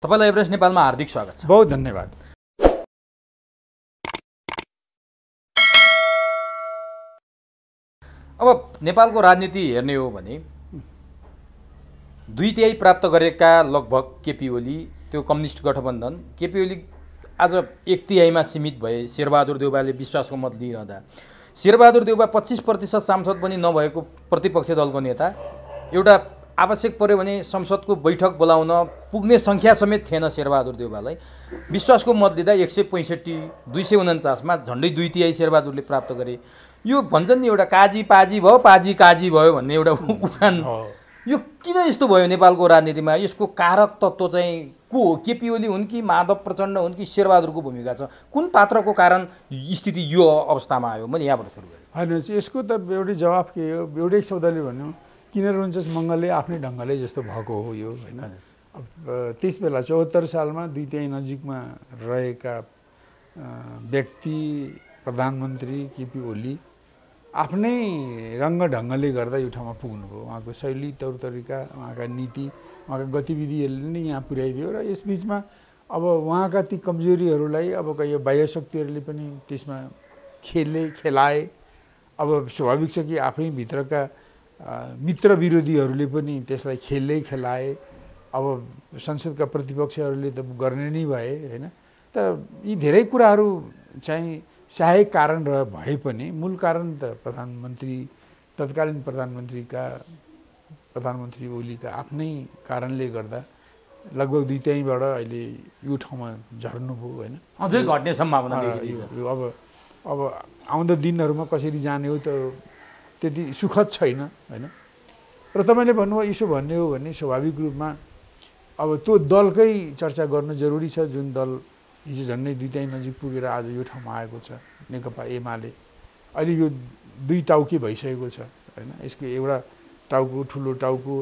तपाईलाई एभरेस्ट नेपालमा हार्दिक स्वागत छ। बहुत धन्यवाद। अब नेपालको राजनीति हेर्ने हो भने 2/3 प्राप्त गरेका लगभग केपी ओली, त्यो कम्युनिस्ट गठबन्धन, केपी ओली आज 1/3 सीमित भए। शेरबहादुर देउवाले विश्वासको मत लिइरहँदा शेरबहादुर देउवा 25% सांसद पनि नभएको प्रतिपक्षी दलको नेता, एउटा आवश्यक पर्यो भने संसदको बैठक बोलाउन पुग्ने सङ्ख्या समेत थिएन शेरबहादुर देउवालाई। विश्वासको मत लिँदा 165 249 मा झन्डै 2/3 शेरबहादुरले प्राप्त गरे। यो भन्छन् नि एउटा काजी पाजी भयो, पाजी काजी भयो भन्ने एउटा उखान। यो किन यस्तो भयो नेपालको राजनीतिमा? यसको कारक तत्त्व चाहिँ को हो? केपी ओली हुन् कि माधव प्रचण्ड हुन् कि शेरबहादुरको भूमिका छ? कुन पात्रको कारण स्थिति यो अवस्थामा आयो? मैले यहाँबाट सुरु गरेँ। होइन, यसको त एउटै जवाफ के हो, एउटै शब्दले भन्यो, किन रुन्छस् मङ्गलले आफ्नै ढङ्गले जस्तो भएको हो यो, होइन? अब त्यस बेला 74 सालमा 2/3 नजिकमा रहेका व्यक्ति प्रधानमन्त्री केपी ओली आफ्नै रङ्ग ढङ्गले गर्दा यो ठाउँमा पुग्नुभयो। उहाँको शैली, तौर तरिका, उहाँका नीति, उहाँका गतिविधिहरूले नै यहाँ पुर्याइदियो। र यसबिचमा अब उहाँका ती कमजोरीहरूलाई अब यो बाह्य शक्तिहरूले पनि त्यसमा खेलाए। अब स्वाभाविक छ कि आफै भित्रका मित्र विरोधीहरूले पनि त्यसलाई खेलाए। अब संसदका प्रतिपक्षहरूले त गर्ने नै भए, होइन? त यी धेरै कुराहरू चाहिँ सहायक कारण भए पनि मूल कारण त तत्कालीन प्रधानमन्त्री ओलीका आफ्नै कारणले गर्दा लगभग 2/3बाट अहिले यो ठाउँमा झर्नुभयो, होइन? अझै घट्ने सम्भावना देखिन्छ। अब आउँदो दिनहरूमा कसरी जाने हो त त्यति सुखद छैन, होइन? र तपाईँले भन्नुभयो यसो भन्ने हो भने स्वाभाविक रूपमा अब त्यो दलकै चर्चा गर्नु जरुरी छ, जुन दल हिजो झन्डै 2/3 नजिक पुगेर आज यो ठाउँमा आएको छ, नेकपा एमाले। अहिले यो 2 टाउके भइसकेको छ, होइन? यसको एउटा टाउको, ठुलो टाउको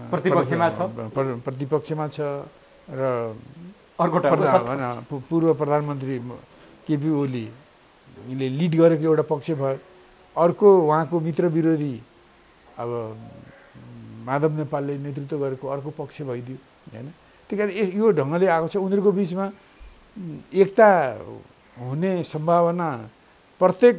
प्रतिपक्षमा छ र अर्को टाउको पूर्व प्रधानमन्त्री केपी ओलीले लिड गरेको एउटा पक्ष भयो। अर्को उहाँको मित्र विरोधी अब माधव नेपालले नेतृत्व गरेको अर्को पक्ष भइदियो, होइन? त्यही कारण यो ढङ्गले आएको छ। उनीहरूको बिचमा एकता हुने सम्भावना प्रत्येक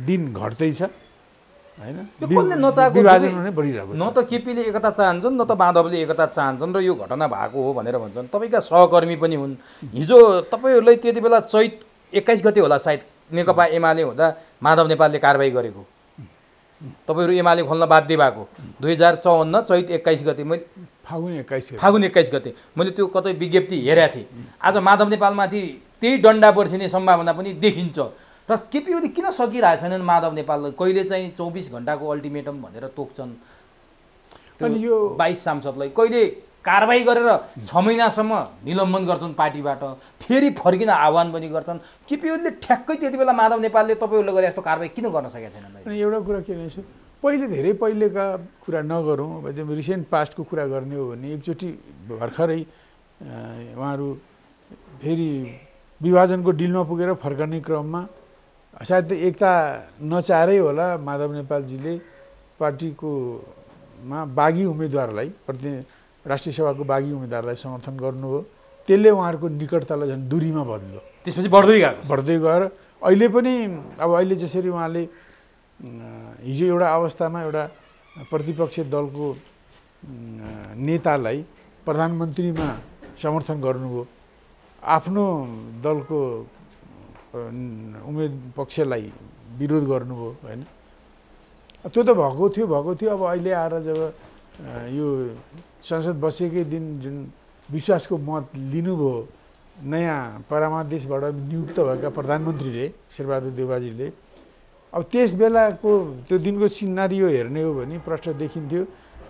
दिन घट्दैछ, होइन? विभाजन हुने बढिरहेको छ। न त केपीले एकता चाहन्छन्, न त माधवले एकता चाहन्छन्, र यो घटना भएको हो भनेर भन्छन्। तपाईँका सहकर्मी पनि हुन्। हिजो तपाईँहरूलाई त्यति बेला चैत 21 गते होला सायद नेकपा एमाले हुँदा माधव नेपालले कारबाही गरेको, तपाईँहरू एमाले खोल्न बाध्य भएको 2054 चैत 21 गते, मैले फागुन 21 गते मैले त्यो कतै विज्ञप्ति हेरेको थिएँ। आज माधव नेपालमाथि त्यही डन्डा बर्सिने सम्भावना पनि देखिन्छ। र केपी ओली किन सकिरहेछन् माधव नेपाललाई? कहिले चाहिँ 24 घण्टाको अल्टिमेटम भनेर तोक्छन् त्यो 22 सांसदलाई, कहिले कारबाही गरेर 6 महिनासम्म निलम्बन गर्छन् पार्टीबाट, फेरि फर्किन आह्वान पनि गर्छन्। केपी ओलीले ठ्याक्कै त्यति बेला माधव नेपालले तपाईँहरूले गरे जस्तो कारबाही किन गर्न सकेका छैनन्? एउटा कुरा के रहेछ, धेरै पहिलेका कुरा नगरौँ, अब त्यो रिसेन्ट पास्टको कुरा गर्ने हो भने एकचोटि भर्खरै उहाँहरू फेरि विभाजनको डिलमा पुगेर फर्कने क्रममा सायद एकता नचाहेरै होला माधव नेपालजीले पार्टीकोमा बागी उम्मेदवारलाई, राष्ट्रिय सभाको बागी उम्मेदवारलाई समर्थन गर्नुभयो। त्यसले उहाँहरूको निकटतालाई झन् दूरीमा बदल्यो। त्यसपछि बढ्दै गएर अहिले पनि अब अहिले जसरी उहाँले हिजो एउटा अवस्थामा एउटा प्रतिपक्ष दलको नेतालाई प्रधानमन्त्रीमा समर्थन गर्नुभयो, आफ्नो दलको पक्षलाई विरोध गर्नुभयो, होइन? त्यो त भएको थियो। अब अहिले आएर जब यो संसद बसेकै दिन जुन विश्वासको मत लिनुभयो नयाँ परामर्शबाट नियुक्त भएका प्रधानमन्त्रीले, शेरबहादुर देउवाजीले, अब त्यस बेलाको त्यो दिनको सिनारियो हेर्ने हो भने प्रश्न देखिन्थ्यो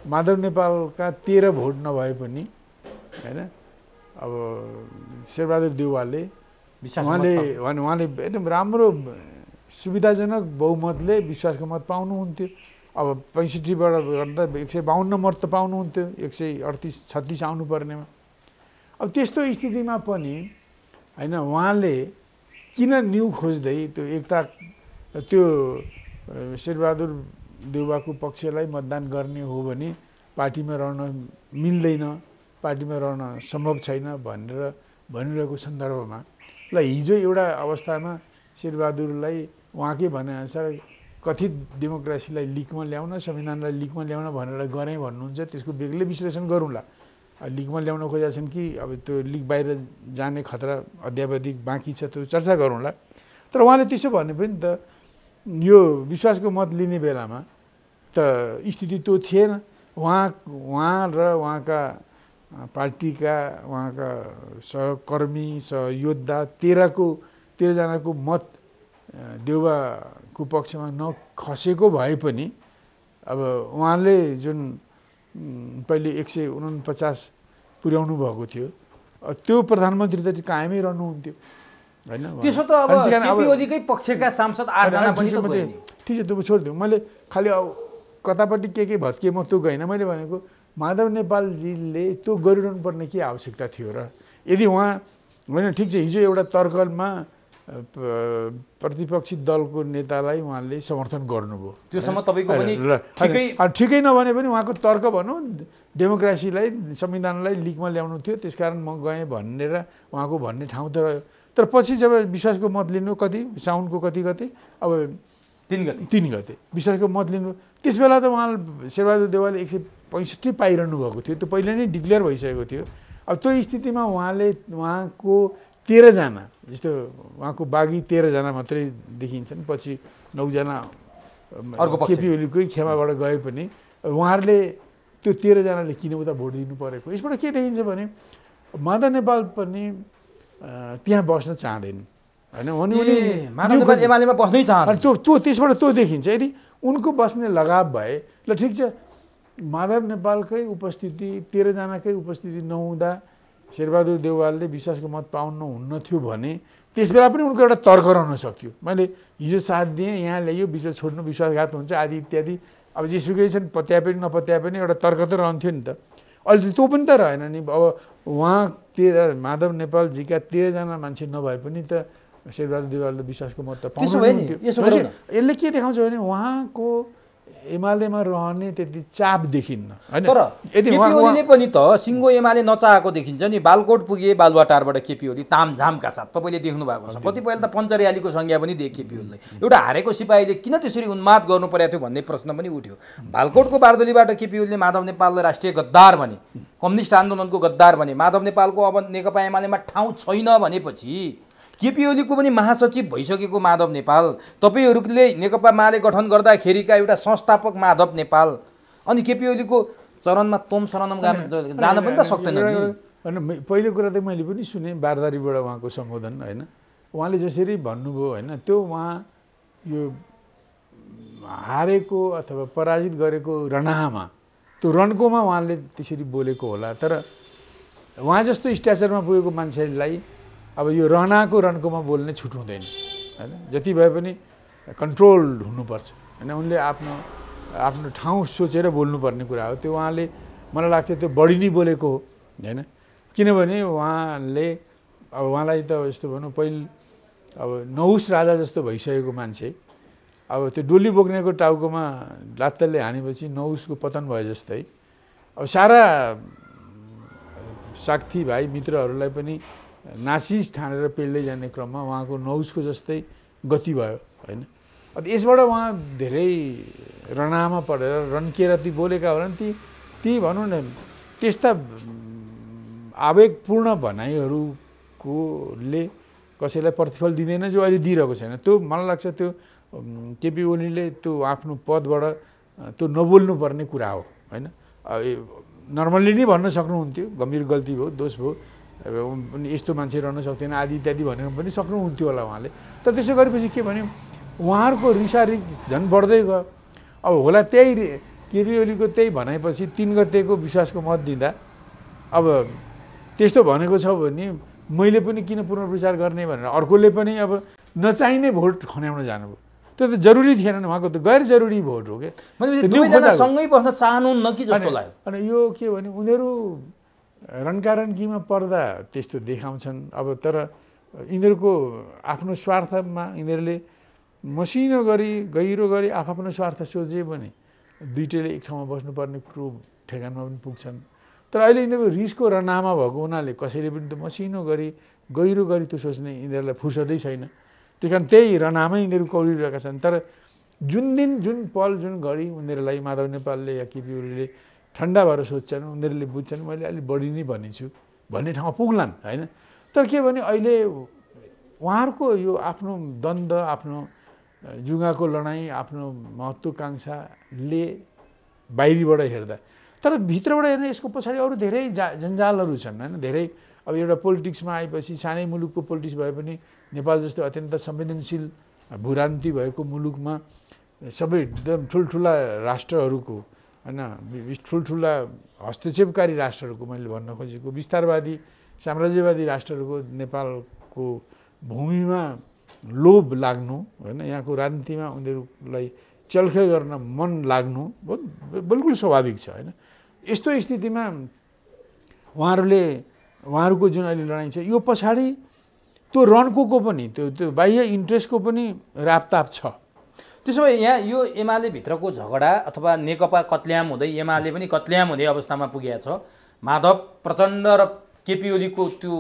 माधव नेपालका 13 भोट नभए पनि, होइन? अब शेरबहादुर देउवाले उहाँले एकदम राम्रो सुविधाजनक बहुमतले विश्वासको मत पाउनुहुन्थ्यो। अब 65बाट गर्दा 152 मत त पाउनुहुन्थ्यो, 138-36 आउनुपर्नेमा। अब त्यस्तो स्थितिमा पनि, होइन, उहाँले किन न्यु खोज्दै त्यो एकता, त्यो शेरबहादुर देउवाको पक्षलाई मतदान गर्ने हो भने पार्टीमा रहन मिल्दैन, पार्टीमा रहन सम्भव छैन भनेर भनिरहेको सन्दर्भमा ल हिजो एउटा अवस्थामा शेरबहादुरलाई उहाँकै भनेअनुसार कथित डेमोक्रेसीलाई लिकमा ल्याउन संविधानलाई लिकमा ल्याउन भनेर गरेँ भन्नुहुन्छ त्यसको बेग्लै विश्लेषण गरौँला लिकमा ल्याउन खोजेका छन् कि अब त्यो लिक बाहिर जाने खतरा अध्यावधिक बाँकी छ त्यो चर्चा गरौँला तर उहाँले त्यसो भने पनि त यो विश्वासको मत लिने बेलामा त स्थिति त्यो थिएन उहाँ र उहाँका पार्टीका उहाँका सहकर्मी सहयोद्धा 13जनाको मत देउबाको पक्षमा नखसेको भए पनि अब उहाँले जुन पहिले 149 पुर्याउनु भएको थियो त्यो प्रधानमन्त्री त कायमै रहनुहुन्थ्यो हैन त्यसो त अब केपी ओलीकै पक्षका सांसद 8 जना पनि त गए नि ठीक छ त्यो छोड्दिउँ मैले खालि कतापट्टि के भत्किए म त्यो गएन मैले भनेको माधव नेपालजीले त्यो गरिरहनु पर्ने के आवश्यकता थियो र यदि उहाँ होइन ठिक छ हिजो एउटा तर्कमा प्रतिपक्षी दलको नेतालाई उहाँले समर्थन गर्नुभयो त्योसम्म तपाईको पनि ठिकै नभने पनि उहाँको तर्क भनौँ डेमोक्रेसीलाई संविधानलाई लिकमा ल्याउनु थियो त्यसकारण म गएँ भनेर उहाँको भन्ने ठाउँ तर पछि जब विश्वासको मत लिनु कति साउनको कति गते अब 3 गते विश्वासको मत लिनु त्यसबेला त उहाँ शेरबहादुर देउवाले 165 पाइरहनु भएको थियो त्यो पहिले नै डिक्लेयर भइसकेको थियो अब त्यो स्थितिमा उहाँको 13 जना जस्तो उहाँको बागी 13 जना मात्रै देखिन्छन् पछि 9 जना केपी ओलीकै खेमाबाट गए पनि उहाँहरूले त्यो 13 जनाले किन उता भोट दिनु परेको यसबाट के देखिन्छ भने माधव नेपाल पनि त्यहाँ बस्न चाहँदैन हैन उनी माधव नेपाल एमालेमा बस्नै चाहन्छ त्यो त्यसबाट त्यो देखिन्छ यदि उनको बस्ने लगाव भए ल ठिक छ माधव नेपालकै उपस्थिति 13 जनाकै उपस्थिति नहुँदा शेरबहादुर देउवालले विश्वासको मत पाउनु हुन्न थियो भने त्यसबेला पनि उनको एउटा तर्क रहन सक्थ्यो मैले हिजो साथ दिएँ यहाँ ल्यायो विश्वास छोड्नु विश्वासघात हुन्छ आदि इत्यादि अब जेसुकै छन् पत्या पनि नपत्या पनि एउटा तर्क त रहन्थ्यो नि त अहिले त्यो पनि त रहेन नि अब उहाँ माधव नेपालजीका 13 जना मान्छे नभए पनि त शेरबहादुर देउवालले विश्वासको मत त पाउनु यसले के देखाउँछ भने उहाँको एमालेमा रहने त्यति चाप देखिन्न हैन तर केपी ओलीले पनि त सिङ्गो एमाले नचाहेको देखिन्छ नि बालकोट पुगे बालुवाटारबाट केपी ओली तामझामका साथ तपाईँले देख्नु भएको छ कतिपयले त पञ्चर्यालीको संज्ञा पनि दिए केपी ओलीलाई एउटा हारेको सिपाहीले किन त्यसरी उन्माद गर्नु परेको थियो भन्ने प्रश्न पनि उठ्यो बालकोटको बारदलीबाट केपी ओलीले माधव नेपाललाई राष्ट्रिय गद्दार भने कम्युनिस्ट आन्दोलनको गद्दार भने माधव नेपालको अब नेकपा एमालेमा ठाउँ छैन भनेपछि केपी ओलीको पनि महासचिव भइसकेको माधव नेपाल तपाईहरूले नेकपा माले गठन गर्दाखेरिका एउटा संस्थापक माधव नेपाल अनि केपी ओलीको चरणमा तोम शरणम जान पनि त सक्दैन नि पहिलो कुरा त मैले पनि सुने बारदारीबाट उहाँको सम्बोधन हैन उहाँले जसरी भन्नुभयो हैन त्यो उहाँ यो हारेको अथवा पराजित गरेको रणामा त्यो रन्कोमा उहाँले त्यसरी बोलेको होला तर उहाँ जस्तो स्ट्याचरमा पुगेको मान्छेलाई अब यो रनको बोल्ने छुट हुँदैन हैन जति भए पनि कन्ट्रोल्ड हुनुपर्छ हैन उनले आफ्नो ठाउँ सोचेर बोल्नुपर्ने कुरा हो त्यो उहाँले मलाई लाग्छ त्यो बढी नै बोलेको हो हैन किनभने उहाँले अब उहाँलाई त यस्तो भनौँ पहिले अब नहुस राजा जस्तो भइसकेको मान्छे अब त्यो डोली बोक्नेको टाउकोमा लात्तले हानेपछि नहुसको पतन भयो जस्तै अब सारा साथी भाइ मित्रहरूलाई पनि नासिस ठानेर पेल्दै जाने क्रममा उहाँको नहुसको जस्तै गति भयो हैन अब यसबाट उहाँ धेरै रणामा परेर रन्किएर ती बोलेका होलान् ती भनौँ न त्यस्ता आवेगपूर्ण भनाइहरूकोले कसैलाई प्रतिफल दिँदैन जो अहिले दिइरहेको छैन त्यो मलाई लाग्छ त्यो केपी ओलीले त्यो आफ्नो पदबाट त्यो नबोल्नु पर्ने कुरा हो हैन नर्मल्ली नै भन्न सक्नुहुन्थ्यो गम्भीर गल्ती भयो दोष भयो यस्तो मान्छे रहन सक्दैन आदि इत्यादि भनेर पनि सक्नुहुन्थ्यो होला उहाँले तर त्यसो गरेपछि के भने उहाँहरूको रिसारिक झन् बढ्दै गयो अब होला त्यही केपी ओलीको त्यही भनाइपछि 3 गतेको विश्वासको मत दिँदा अब त्यस्तो भनेको छ भने मैले पनि किन पुनर्विचार गर्ने भनेर अर्कोले पनि अब नचाहिने भोट खन्याउन जानुभयो त्यो त जरुरी थिएन नि उहाँको त गैर जरुरी भोट हो के दुवैजना सँगै बस्न चाहनुहुन्न कि जस्तो लाग्यो अनि यो के भने उनीहरू रणकारणकीमा पर्दा त्यस्तो देखाउँछन् अब तर यिनीहरूको आफ्नो स्वार्थमा यिनीहरूले मसिनो गरी गहिरो गरी आफ्नो स्वार्थ सोचे भने दुईटैले एक ठाउँमा बस्नुपर्ने कुरो ठेगानमा पनि पुग्छन् तर अहिले यिनीहरूको रिसको रनामा भएको हुनाले कसैले पनि त मसिनो गरी गहिरो गरी त्यो सोच्ने यिनीहरूलाई फुर्सदै छैन। त्यही कारण त्यही रनामै यिनीहरू कौडिरहेका छन्। तर जुन दिन जुन पल जुन घडी उनीहरूलाई माधव नेपालले या केपी ओलीले ठन्डा भएर सोध्छन्, उनीहरूले बुझ्छन् मैले अलिक बढी नै भनिन्छु भन्ने ठाउँमा पुग्लान् होइन। तर के भने अहिले उहाँहरूको यो आफ्नो द्वन्द्व, आफ्नो जुगाको लडाइँ, आफ्नो महत्त्वकाङ्क्षाले बाहिरीबाट हेर्दा, तर भित्रबाट हेर्ने यसको पछाडि अरू धेरै जन्जालहरू छन् होइन। धेरै अब एउटा पोलिटिक्समा आएपछि सानै मुलुकको पोलिटिक्स भए पनि नेपाल जस्तो अत्यन्त संवेदनशील भूरान्ति भएको मुलुकमा सबै एकदम ठुल्ठुला राष्ट्रहरूको होइन, ठुल्ठुला हस्तक्षेपकारी राष्ट्रहरूको मैले भन्न खोजेको विस्तारवादी साम्राज्यवादी राष्ट्रहरूको नेपालको भूमिमा लोभ लाग्नु होइन, यहाँको राजनीतिमा उनीहरूलाई चलखेल गर्न मन लाग्नु बहुत बिल्कुल स्वाभाविक छ होइन। यस्तो स्थितिमा उहाँहरूको जुन अहिले लडाइँ छ यो पछाडि त्यो रनको पनि त्यो बाह्य इन्ट्रेस्टको पनि रापताप छ। त्यसो भए यहाँ यो एमाले भित्रको झगडा अथवा नेकपा कत्ल्याम हुँदै एमाले पनि कत्ल्याम हुने अवस्थामा पुगेको छ। माधव प्रचण्ड र केपी ओलीको त्यो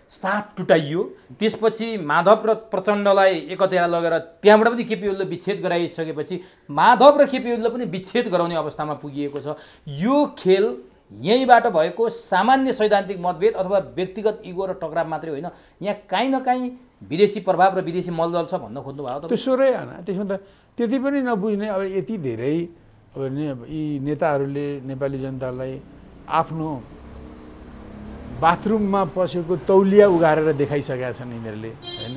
साथ टुटाइयो, त्यसपछि माधव र प्रचण्डलाई एकतामा लगेर त्यहाँबाट पनि केपी ओलीले विच्छेद गराइसकेपछि माधव र केपी ओलीले पनि विच्छेद गराउने अवस्थामा पुगिएको छ। यो खेल यहीँबाट भएको सामान्य सैद्धान्तिक मतभेद अथवा व्यक्तिगत इगो र टकराव मात्रै होइन, यहाँ काहीँ न काहीँ विदेशी प्रभाव र विदेशी मलदल छ भन्न खोज्नु भयो त? त्यसोरै होइन, त्यसमा त त्यति पनि नबुझ्ने। अब यति धेरै अब यी नेताहरूले नेपाली जनतालाई आफ्नो बाथरुममा पसेको तौलिया उघारेर देखाइसकेका छन् यिनीहरूले होइन।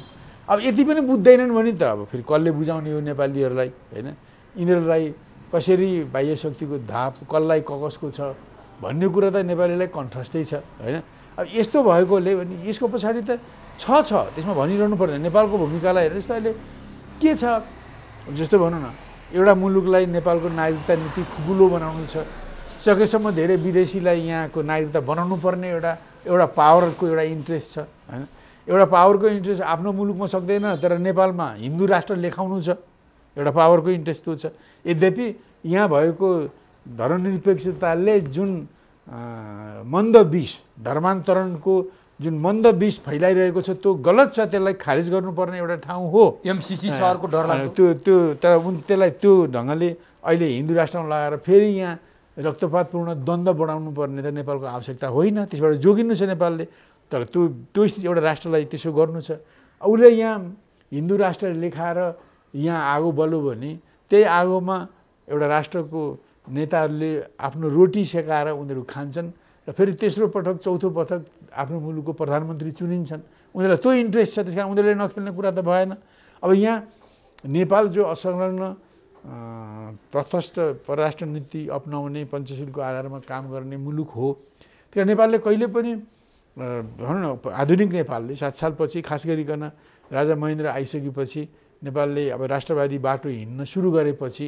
अब यति पनि बुझ्दैनन् भने त अब फेरि कसले बुझाउने हो नेपालीहरूलाई होइन। यिनीहरूलाई कसरी बाह्य शक्तिको धाप कसलाई कसको छ भन्ने कुरा त नेपालीलाई कन्ठस्थै छ होइन। अब यस्तो भएकोले भने यसको पछाडि त छ त्यसमा भनिरहनु पर्दैन। नेपालको भूमिकालाई हेरेर जस्तो अहिले के छ, जस्तो भनौँ न एउटा मुलुकलाई नेपालको नागरिकता नीति खुकुलो बनाउनु छ, सकेसम्म धेरै विदेशीलाई यहाँको नागरिकता बनाउनु पर्ने एउटा पावरको एउटा इन्ट्रेस्ट छ होइन। एउटा पावरको इन्ट्रेस्ट आफ्नो मुलुकमा सक्दैन, तर नेपालमा हिन्दू राष्ट्र लेखाउनु छ, एउटा पावरको इन्ट्रेस्ट त्यो छ। यद्यपि यहाँ भएको धर्मनिरपेक्षताले जुन मन्द विष धर्मान्तरणको जुन मन्द विष फैलाइरहेको छ त्यो गलत छ, त्यसलाई खारिज गर्नुपर्ने एउटा ठाउँ हो एमसिसी सहरको डरलाग्दो त्यो तर त्यसलाई त्यो ढङ्गले अहिले हिन्दू राष्ट्रमा लगाएर फेरि यहाँ रक्तपातपूर्ण द्वन्द्व बढाउनु पर्ने त नेपालको आवश्यकता होइन। त्यसबाट जोगिनु छ नेपालले, तर त्यो एउटा राष्ट्रलाई त्यसो गर्नु छ। उसले यहाँ हिन्दू राष्ट्र लेखाएर यहाँ आगो बल्यो भने त्यही आगोमा एउटा राष्ट्रको नेताहरूले आफ्नो रोटी सेकाएर उनीहरू खान्छन् र फेरि तेस्रो पटक चौथो पटक आफ्नो मुलुकको प्रधानमन्त्री चुनिन्छन्। उनीहरूलाई त्यो इन्ट्रेस्ट छ, त्यस कारण उनीहरूले नखेल्ने कुरा त भएन। अब यहाँ नेपाल जो असंलग्न तटस्थ परराष्ट्र नीति अपनाउने पञ्चशीलको आधारमा काम गर्ने मुलुक हो। त्यहाँ नेपालले कहिले पनि भनौँ न आधुनिक नेपालले 7 सालपछि खास गरिकन राजा महेन्द्र आइसकेपछि नेपालले अब राष्ट्रवादी बाटो हिँड्न सुरु गरेपछि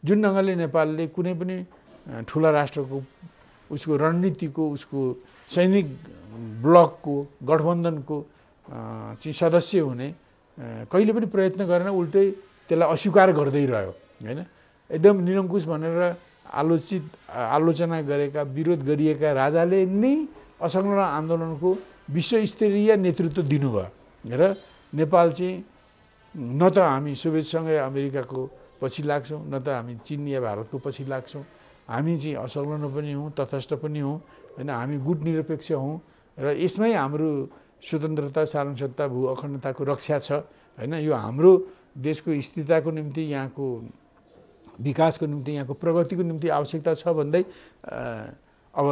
जुन ढङ्गले नेपालले कुनै पनि ठुला राष्ट्रको उसको रणनीतिको उसको सैनिक ब्लकको गठबन्धनको चाहिँ सदस्य हुने कहिले पनि प्रयत्न गरेन, उल्टै त्यसलाई अस्वीकार गर्दै रह्यो होइन। एकदम निरङ्कुश भनेर आलोचना गरेका विरोध गरिएका राजाले नै असंलग्न आन्दोलनको विश्वस्तरीय नेतृत्व दिनुभयो र नेपाल चाहिँ न त हामी सोभियतसँगै अमेरिकाको पछि लाग्छौँ, न त हामी चीन या भारतको पछि लाग्छौँ। हामी चाहिँ असंलग्न पनि हौँ, तटस्थ पनि हौँ होइन। हामी गुट निरपेक्ष हौँ र यसमै हाम्रो स्वतन्त्रता सार्वभौमता भू अखण्डताको रक्षा छ होइन। यो हाम्रो देशको स्थिरताको निम्ति, यहाँको विकासको निम्ति, यहाँको प्रगतिको निम्ति आवश्यकता छ भन्दै अब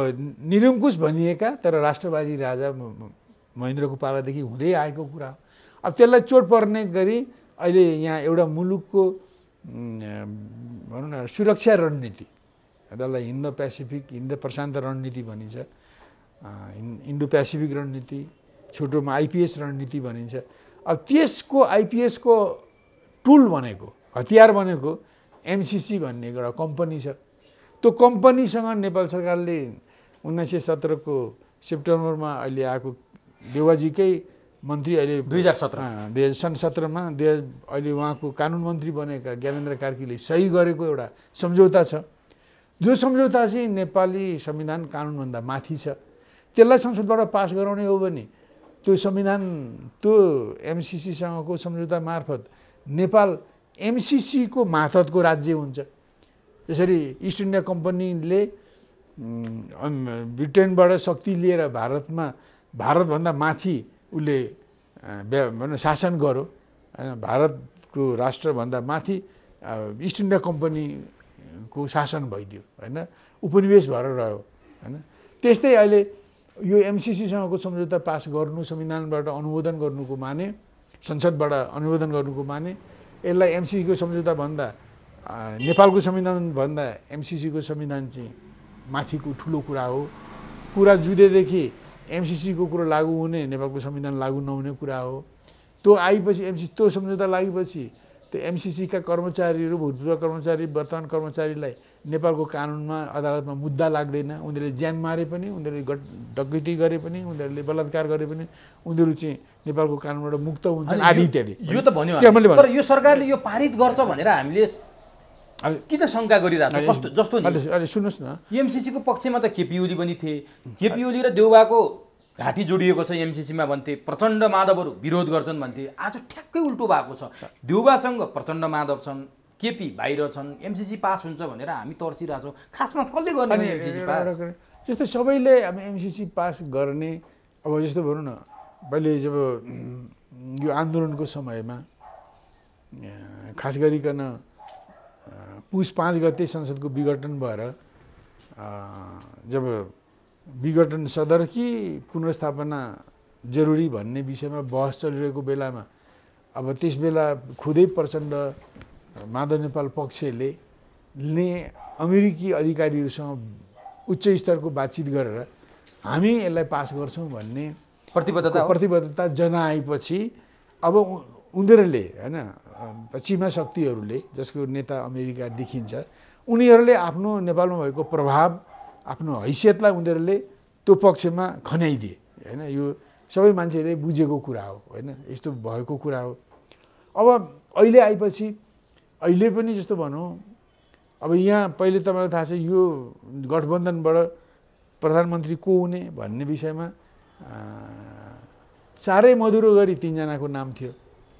निरङ्कुश भनिएका तर राष्ट्रवादी राजा महेन्द्रको पालादेखि हुँदै आएको कुरा हो। अब त्यसलाई चोट पर्ने गरी अहिले यहाँ एउटा मुलुकको भनौँ न सुरक्षा रणनीति, त्यसलाई हिन्द पेसिफिक हिन्द प्रशान्त रणनीति भनिन्छ, इन्डो पेसिफिक रणनीति, छोटोमा आइपिएस रणनीति भनिन्छ। अब त्यसको आइपिएसको टुल भनेको हतियार भनेको एमसिसी भन्ने एउटा कम्पनी छ। त्यो कम्पनीसँग नेपाल सरकारले 1917 को सेप्टेम्बरमा अहिले आएको देवाजीकै मन्त्री अहिले 2017 मा अहिले उहाँको कानुन मन्त्री बनेका ज्ञानेन्द्र कार्कीले सही गरेको एउटा सम्झौता छ। जो सम्झौता चाहिँ नेपाली संविधान कानुनभन्दा माथि छ त्यसलाई संसदबाट पास गराउने हो भने त्यो संविधान त्यो एमसिसीसँगको सम्झौता मार्फत नेपाल एमसिसीको मातहतको राज्य हुन्छ। यसरी इस्ट इन्डिया कम्पनीले ब्रिटेनबाट शक्ति लिएर भारतभन्दा माथि उसले शासन गर्यो होइन, भारतको राष्ट्रभन्दा माथि इस्ट इन्डिया कम्पनीको शासन भइदियो होइन, उपनिवेश भएर रह्यो होइन। त्यस्तै अहिले यो एमसिसीसँगको सम्झौता पास गर्नु, संविधानबाट अनुमोदन गर्नुको माने, संसदबाट अनुमोदन गर्नुको माने यसलाई एमसिसीको सम्झौता भन्दा नेपालको संविधान भन्दा एमसिसीको संविधान चाहिँ माथिको ठुलो कुरा हो। कुरा जुदेदेखि एमसिसीको कुरो लागू हुने, नेपालको संविधान लागू नहुने कुरा हो। त्यो आएपछि त्यो सम्झौता लागेपछि त्यो एमसिसीका कर्मचारीहरू, भूतपूर्व कर्मचारी, वर्तमान कर्मचारीलाई नेपालको कानुनमा अदालतमा मुद्दा लाग्दैन। उनीहरूले ज्यान मारे पनि, उनीहरूले डकैती गरे पनि, उनीहरूले बलात्कार गरे पनि उनीहरू चाहिँ नेपालको कानुनबाट मुक्त हुन्छन् आदि इत्यादि। यो त भन्यो, तर यो सरकारले यो पारित गर्छ भनेर हामीले किन शङ्का गरिरहेको छ? कस्तो जस्तो अहिले सुन्नुहोस् न, एमसिसीको पक्षमा त केपी ओली पनि थिए, केपी ओली र देउबाको घाँटी जोडिएको छ एमसिसीमा भन्थे, प्रचण्ड माधवहरू विरोध गर्छन् भन्थे। आज ठ्याक्कै उल्टो भएको छ, देउबासँग प्रचण्ड माधव छन्, केपी बाहिर छन्, एमसिसी पास हुन्छ भनेर हामी तर्सिरहेछौँ। खासमा कसले गर्ने एमसिसी पास? जस्तो सबैले अब एमसिसी पास गर्ने, अब जस्तो भनौँ न, पहिले जब यो आन्दोलनको समयमा खास गरिकन पुस 5 गते संसदको विघटन भएर जब विघटन सदर कि पुनर्स्थापना जरुरी भन्ने विषयमा बहस चलिरहेको बेलामा अब त्यस बेला खुदै प्रचण्ड माधव नेपाल पक्षले अमेरिकी अधिकारीहरूसँग उच्च स्तरको बातचित गरेर हामी यसलाई पास गर्छौँ भन्ने प्रतिबद्धता जनाएपछि अब उनीहरूले होइन, पश्चिमा शक्तिहरूले, जसको नेता अमेरिका देखिन्छ, उनीहरूले आफ्नो नेपालमा भएको प्रभाव, आफ्नो हैसियतलाई उनीहरूले त्यो पक्षमा खन्याइदिए होइन। यो सबै मान्छेहरूले बुझेको कुरा हो होइन, यस्तो भएको कुरा हो। अब अहिले आएपछि अहिले पनि जस्तो भनौँ, अब यहाँ पहिले तपाईँलाई थाहा छ यो गठबन्धनबाट प्रधानमन्त्री को हुने भन्ने विषयमा साह्रै मधुरो गरी 3 जनाको नाम थियो,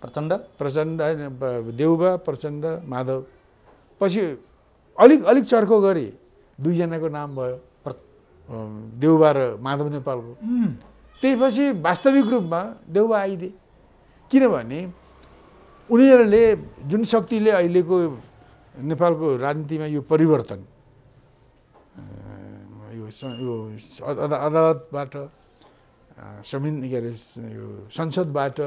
प्रचण्ड देउबा, प्रचण्ड, माधव। पछि अलिक चर्को गरी 2 जनाको नाम भयो, देउबा र माधव नेपालको। त्यसपछि वास्तविक रूपमा देउबा आइदिए, किनभने उनीहरूले जुन शक्तिले अहिलेको नेपालको राजनीतिमा यो परिवर्तन, यो अदालतबाट, यो संसदबाट,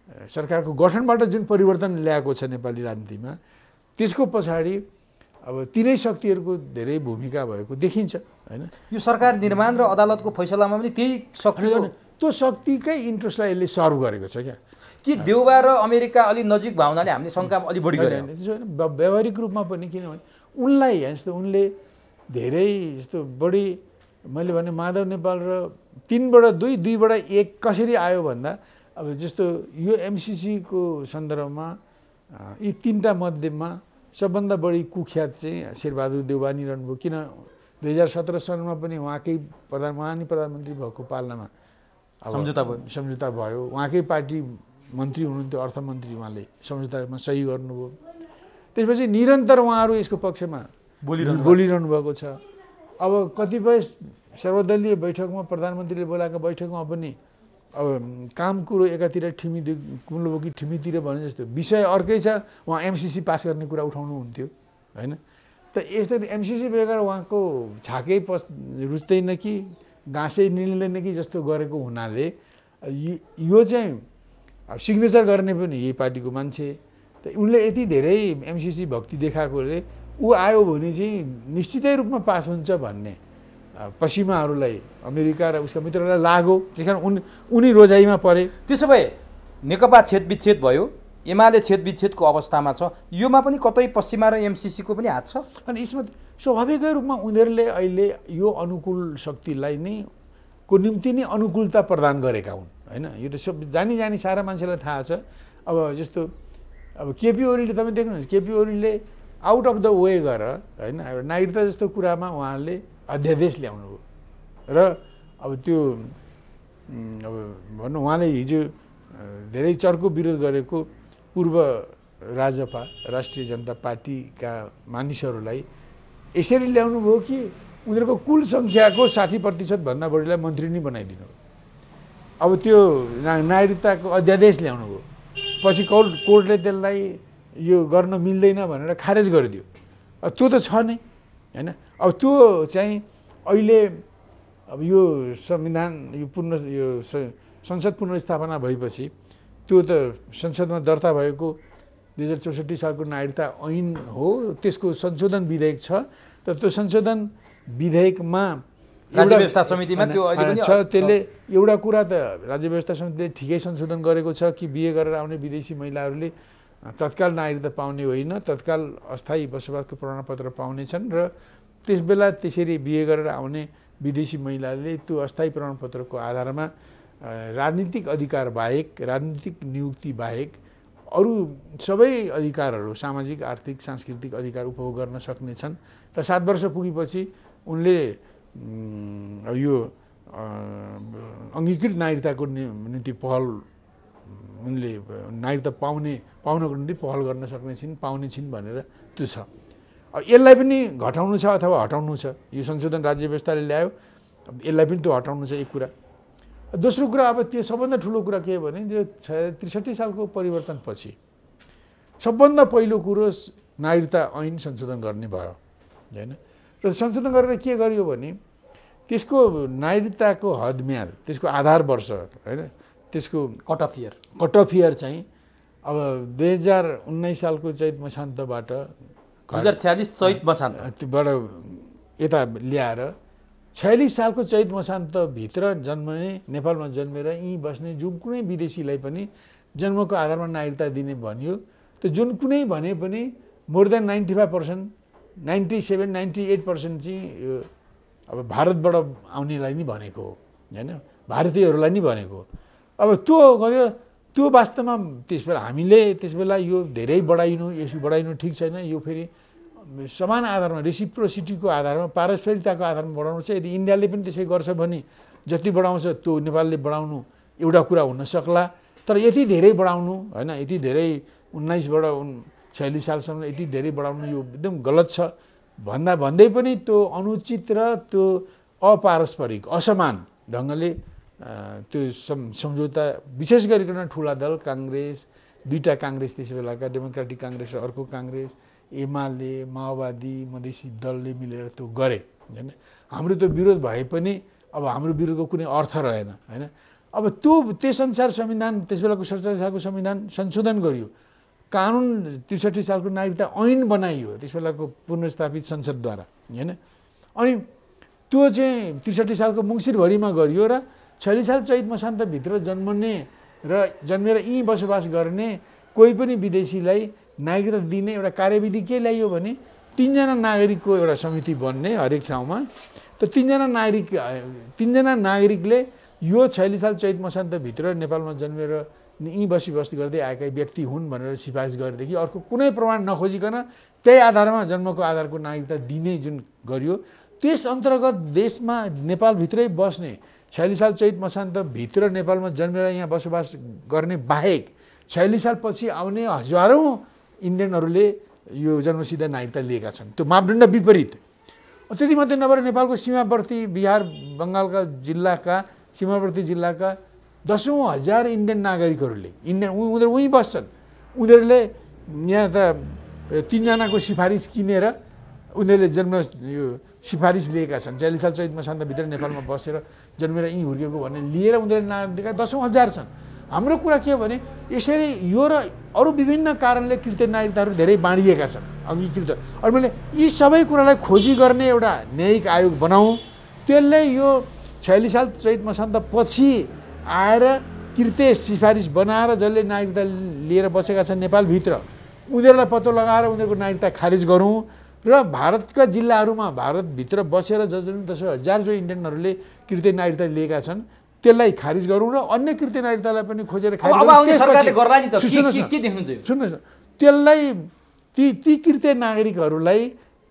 सरकारको गठनबाट जुन परिवर्तन ल्याएको छ नेपाली राजनीतिमा, त्यसको पछाडि अब तिनै शक्तिहरूको धेरै भूमिका भएको देखिन्छ होइन। यो सरकार निर्माण र अदालतको फैसलामा पनि त्यही शक्ति, त्यो शक्तिकै इन्ट्रेस्टलाई यसले सर्भ गरेको छ क्या। कि देउबा र अमेरिका अलि नजिक भावनाले हामीले शङ्का अलि बढी गरे व्यावहारिक रूपमा पनि, किनभने उनलाई जस्तो उनले धेरै जस्तो बढी, मैले भने माधव नेपाल र 3बाट 2, 2बाट 1 कसरी आयो भन्दा, अब जस्तो यो एमसिसीको सन्दर्भमा यी 3टा मध्येमा सबभन्दा बढी कुख्यात चाहिँ शेरबहादुर देउबा नि रहनुभयो। किन 2017 सालमा पनि उहाँकै प्रधानमन्त्री भएको पालनामा सम्झौता भयो। उहाँकै पार्टी मन्त्री हुनुहुन्थ्यो, अर्थमन्त्री, उहाँले सम्झौतामा सही गर्नुभयो। त्यसपछि निरन्तर उहाँहरू यसको पक्षमा बोलिरहनु भएको छ। अब कतिपय सर्वदलीय बैठकमा, प्रधानमन्त्रीले बोलाएको बैठकमा पनि अब काम कुरो एकातिर कुम्लोबोकी ठिमीतिर भने जस्तो विषय अर्कै छ, उहाँ एमसिसी पास गर्ने कुरा उठाउनु हुन्थ्यो होइन। त यस्तो एमसिसी बेगर उहाँको छाकै रुच्दैन कि गाँसै निल्दैन कि जस्तो गरेको हुनाले यो चाहिँ अब सिग्नेचर गर्ने पनि यही पार्टीको मान्छे, त उनले यति धेरै एमसिसी भक्ति देखाएकोले ऊ आयो भने चाहिँ निश्चितै रूपमा पास हुन्छ भन्ने पश्चिमाहरूलाई, अमेरिका र उसका मित्रहरूलाई लाग्यो। त्यस कारण उनी रोजाइमा परे। त्यसो भए नेकपा छेदविच्छेद भयो, एमाले छेदविच्छेदको अवस्थामा छ, योमा पनि कतै पश्चिमा र एमसिसीको पनि हात छ। अनि यसमा स्वाभाविकै रूपमा उनीहरूले अहिले यो अनुकूल शक्तिलाई नै को निम्ति नै अनुकूलता प्रदान गरेका हुन् होइन। यो त सब जानी सारा मान्छेलाई थाहा छ। अब जस्तो अब केपी ओलीले तपाईँ देख्नुहुन्छ, केपी ओलीले आउट अफ द वे गर होइन एउटा नागरिकता जस्तो कुरामा उहाँले अध्यादेश ल्याउनु भयो र अब त्यो अब भन्नु उहाँले हिजो धेरै चर्को विरोध गरेको पूर्व राजपा राष्ट्रिय जनता पार्टीका मानिसहरूलाई यसरी ल्याउनु भयो कि उनीहरूको कुल सङ्ख्याको 60% भन्दा बढीलाई मन्त्री नै बनाइदिनु हो। अब त्यो नागरिकताको अध्यादेश ल्याउनु भयो, पछि कोर्टले त्यसलाई यो गर्न मिल्दैन भनेर खारेज गरिदियो। त्यो त छ नै होइन। अब त्यो चाहिँ अहिले अब यो संविधान यो संसद पुनर्स्थापना भएपछि त्यो त संसदमा दर्ता भएको 2064 सालको नागरिकता ऐन हो, त्यसको संशोधन विधेयक छ। तर त्यो संशोधन विधेयकमा राज्य व्यवस्था समितिमा त्यो अहिले पनि छ। त्यसले एउटा कुरा त राज्य व्यवस्था समितिले ठिकै संशोधन गरेको छ कि बिहे गरेर आउने विदेशी महिलाहरूले तत्काल नागरिकता पाउने होइन, तत्काल अस्थायी बसोबासको प्रमाणपत्र पाउनेछन् र त्यसबेला त्यसरी बिहे गरेर आउने विदेशी महिलाले त्यो अस्थायी प्रमाणपत्रको आधारमा राजनीतिक अधिकार बाहेक, राजनीतिक नियुक्ति बाहेक अरू सबै अधिकारहरू, सामाजिक आर्थिक सांस्कृतिक अधिकार उपभोग गर्न सक्नेछन्। र 7 वर्ष पुगेपछि उनले यो अङ्गीकृत नागरिकताको निम्ति पहल, उनले नागरिकता पाउनको निम्ति पहल गर्न सक्ने छिन्, पाउने छिन् भनेर त्यो छ। यसलाई पनि घटाउनु छ अथवा हटाउनु छ। यो संशोधन राज्य व्यवस्थाले ल्यायो, यसलाई पनि त्यो हटाउनु छ एक कुरा। दोस्रो कुरा अब त्यो सबभन्दा ठुलो कुरा के हो भने जो 63 सालको परिवर्तनपछि सबभन्दा पहिलो कुरो नागरिकता ऐन संशोधन गर्ने भयो होइन। र संशोधन गरेर के गरियो भने त्यसको नागरिकताको हदम्याद, त्यसको आधार वर्ष होइन, त्यसको कट अफ इयर चाहिँ अब 2019 सालको चैत मसान्तबाट 2046 चैत मसान्तबाट यता ल्याएर 46 सालको चैत मसान्तभित्र जन्मने, नेपालमा जन्मेर यहीँ बस्ने जुन कुनै विदेशीलाई पनि जन्मको आधारमा नागरिकता दिने भनियो। त्यो जुन कुनै भने पनि मोर देन 95%, 97, 98% चाहिँ यो अब भारतबाट आउनेलाई नै भनेको हो होइन, भारतीयहरूलाई नै भनेको। अब त्यो गर्यो, त्यो वास्तवमा त्यसबेला हामीले त्यसबेला यो धेरै बढाइनु, यसो बढाइनु ठिक छैन। यो फेरि समान आधारमा, रेसिप्रोसिटीको आधारमा, पारस्परिकताको आधारमा बढाउनु छ। यदि इन्डियाले पनि त्यसै गर्छ भने जति बढाउँछ त्यो नेपालले बढाउनु एउटा कुरा हुन सक्ला। तर यति धेरै बढाउनु होइन, यति धेरै 19बाट 46 सालसम्म यति धेरै बढाउनु यो एकदम गलत छ। भन्दै पनि त्यो अनुचित र त्यो अपारस्परिक असमान ढङ्गले त्यो सम्झौता, विशेष गरिकन ठुला दल काङ्ग्रेस, दुईवटा काङ्ग्रेस त्यस बेलाका, डेमोक्रेटिक काङ्ग्रेस र अर्को काङ्ग्रेस, एमाले, माओवादी, मधेसी दलले मिलेर त्यो गरे होइन। हाम्रो त्यो विरोध भए पनि अब हाम्रो विरोधको कुनै अर्थ रहेन होइन। अब त्यसअनुसार संविधान, त्यस बेलाको 47 सालको संविधान संशोधन गरियो, कानुन 63 सालको नागरिकता ऐन बनाइयो त्यस बेलाको पुनर्स्थापित संसदद्वारा होइन। अनि त्यो चाहिँ 63 सालको मङ्सिरभरिमा गरियो र 46 साल चैत मसान्तभित्र जन्मने र जन्मेर यहीँ बसोबास गर्ने कोही पनि विदेशीलाई नागरिकता दिने एउटा कार्यविधि के ल्याइयो भने 3 जना नागरिकको एउटा समिति बन्ने हरेक ठाउँमा। त 3 जना नागरिकले यो 46 साल चैत मसान्तभित्र नेपालमा जन्मेर यहीँ बसोबास गर्दै आएका व्यक्ति हुन् भनेर सिफारिस गरेदेखि अर्को कुनै प्रमाण नखोजिकन त्यही आधारमा जन्मको आधारको नागरिकता दिने जुन गरियो, त्यस अन्तर्गत देशमा नेपालभित्रै बस्ने 46 साल चैत मसान्तभित्र नेपालमा जन्मेर यहाँ बसोबास गर्ने बाहेक 46 सालपछि आउने हजारौँ इन्डियनहरूले यो जन्मसिद्ध नागरिकता लिएका छन्। त्यो मापदण्ड विपरीत। त्यति मात्रै नभएर नेपालको सीमावर्ती बिहार बङ्गालका जिल्लाका सीमावर्ती जिल्लाका 10,000 इन्डियन नागरिकहरूले उनीहरू उहीँ बस्छन्। उनीहरूले यहाँ त 3 जनाको सिफारिस किनेर उनीहरूले जन्म यो सिफारिस लिएका छन्। 46 साल चैत मसान्तभित्र नेपालमा बसेर जन्मेर यहीँ हुर्केको भन्ने लिएर उनीहरूले नागरिकता 10,000 छन्। हाम्रो कुरा के हो भने यसरी यो र अरू विभिन्न कारणले कृत्य नागरिकताहरू धेरै बाँडिएका छन् अङ्गीकृत। अनि मैले यी सबै कुरालाई खोजी गर्ने एउटा न्यायिक आयोग बनाऊँ, त्यसले यो 46 साल चैत मसान्तपछि आएर कृत्य सिफारिस बनाएर जसले नागरिकता लिएर बसेका छन् नेपालभित्र उनीहरूलाई पत्तो लगाएर उनीहरूको नागरिकता खारिज गरौँ र भारतका जिल्लाहरूमा भारतभित्र बसेर 10,000 जो इन्डियनहरूले कृत्य नागरिकता लिएका छन् त्यसलाई खारिज गरौँ र अन्य कृत्य नागरिकतालाई पनि खोजेर खारिज गरौँ। सुन्नुहोस् न, त्यसलाई ती कृत्य नागरिकहरूलाई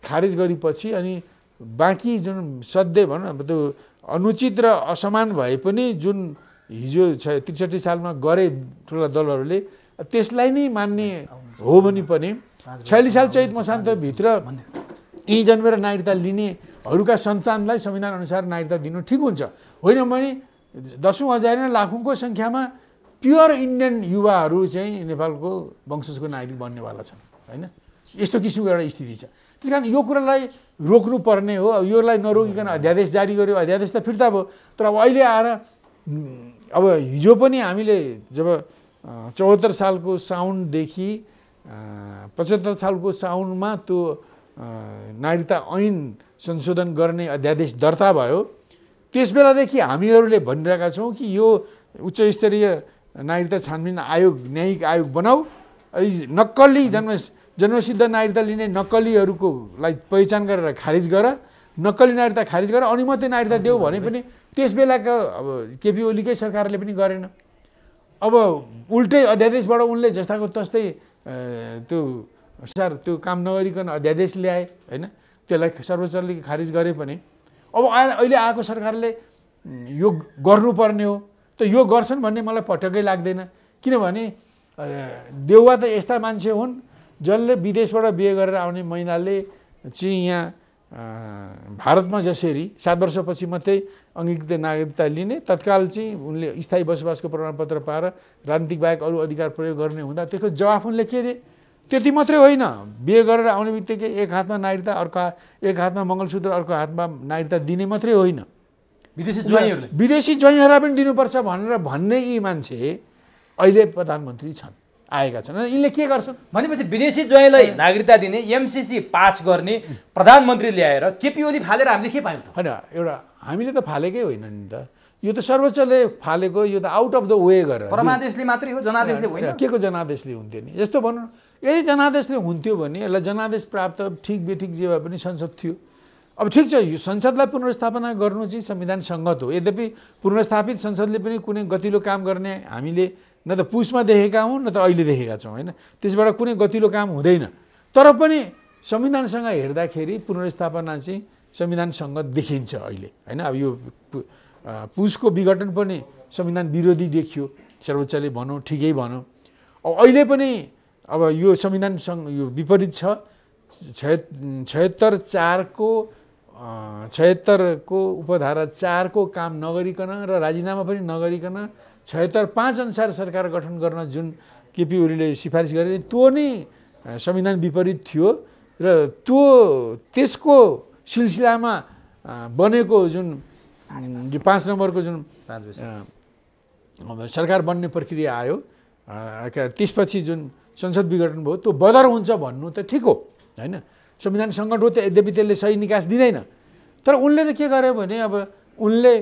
खारेज गरेपछि अनि बाँकी जुन सधैँ भनौँ अब त्यो अनुचित र असमान भए पनि जुन हिजो ६३ सालमा गरे ठुला दलहरूले त्यसलाई नै मान्ने हो भने पनि ४६ साल चैत मसान्तभित्र यी जन्मेर नागरिकता लिनेहरूका सन्तानलाई संविधान अनुसार नागरिकता दिनु ठिक हुन्छ। होइन भने दशौँ हजार र लाखौँको सङ्ख्यामा प्योर इन्डियन युवाहरू चाहिँ नेपालको वंशजको नागरिक बन्नेवाला छन् होइन। यस्तो किसिमको एउटा स्थिति छ। त्यस कारण यो कुरालाई रोक्नुपर्ने हो। योलाई नरोकिकन अध्यादेश जारी गर्यो, अध्यादेश त फिर्ता भयो। तर अब अहिले आएर अब हिजो पनि हामीले जब ७४ सालको साउनदेखि ७५ सालको साउनमा त्यो नागरिकता ऐन संशोधन गर्ने अध्यादेश दर्ता भयो, त्यस बेलादेखि हामीहरूले भनिरहेका छौँ कि यो उच्च स्तरीय नागरिकता छानबिन आयोग, न्यायिक आयोग बनाऊ। नक्कली जन्मसिद्ध नागरिकता लिने नक्कलीहरूको लाई पहिचान गरेर खारिज गर, नक्कली नागरिकता खारिज गर, अनि मात्रै नागरिकता देऊ भने पनि त्यस बेलाको अब केपी ओलीकै सरकारले पनि गरेन। अब उल्टै अध्यादेशबाट उनले जस्ताको तस्तै त्यो काम नगरिकन अध्यादेश ल्याए होइन। त्यसलाई सर्वोच्चले खारिज गरे पनि अब अहिले आएको सरकारले यो गर्नुपर्ने हो। त यो गर्छन् भन्ने मलाई पटक्कै लाग्दैन। किनभने देउवा त यस्ता मान्छे हुन् जसले विदेशबाट बिहे गरेर आउने महिलाले चाहिँ यहाँ भारतमा जसरी 7 वर्षपछि मात्रै अङ्गीकृत नागरिकता लिने, तत्काल चाहिँ उनले स्थायी बसोबासको प्रमाणपत्र पाएर राजनीतिक बाहेक अरू अधिकार प्रयोग गर्ने हुँदा त्यसको जवाफ उनले के दिए? त्यति मात्रै होइन, बिहे गरेर आउने बित्तिकै एक हातमा नागरिकता, अर्को एक हातमा मङ्गलसूत्र, अर्को हातमा नागरिकता दिने मात्रै होइन, विदेशी ज्वाइँहरूलाई पनि दिनुपर्छ भनेर भन्ने यी मान्छे अहिले प्रधानमन्त्री छन्, आएका छन्। यिनले के गर्छन् भनेपछि विदेशी ज्वाइँलाई नागरिकता दिने, एमसिसी पास गर्ने प्रधानमन्त्री ल्याएर केपी ओली फालेर हामीले के पायौँ त? होइन, एउटा हामीले त फालेकै होइन नि त। यो त सर्वोच्चले फालेको, यो त आउट अफ द वे गरेर परमादेशले मात्रै हो, जनादेशले होइन। के को जनादेशले हुन्थ्यो नि? यस्तो भनौँ, यदि जनादेशले हुन्थ्यो भने यसलाई जनादेश प्राप्त ठिक बेठिक जे भए पनि संसद थियो। अब ठिक छ, यो संसदलाई पुनर्स्थापना गर्नु चाहिँ संविधान सङ्गत हो। यद्यपि पुनर्स्थापित संसदले पनि कुनै गतिलो काम गर्ने हामीले न त पुसमा देखेका हौँ न त अहिले देखेका छौँ होइन। त्यसबाट कुनै गतिलो काम हुँदैन। तर पनि संविधानसँग हेर्दाखेरि पुनर्स्थापना चाहिँ संविधान सङ्गत देखिन्छ अहिले होइन। अब यो पुसको विघटन पनि संविधान विरोधी देखियो, सर्वोच्चले भनौँ, ठिकै भनौँ। अब अहिले पनि अब यो संविधानसँग यो विपरीत छ। 76 को उपधारा 4 को काम नगरिकन र राजीनामा पनि नगरिकन 76(5) अनुसार सरकार गठन गर्न जुन केपी ओलीले सिफारिस गरे त्यो नै संविधान विपरीत थियो र त्यसको सिलसिलामा बनेको जुन 5 नम्बरको जुन सरकार बन्ने प्रक्रिया आयो, त्यसपछि जुन संसद विघटन भयो, त्यो बदर हुन्छ भन्नु त ठिक हो होइन। संविधान सङ्कट हो, यद्यपि त्यसले सही निकास दिँदैन। तर उनले त के गर्यो भने अब उनले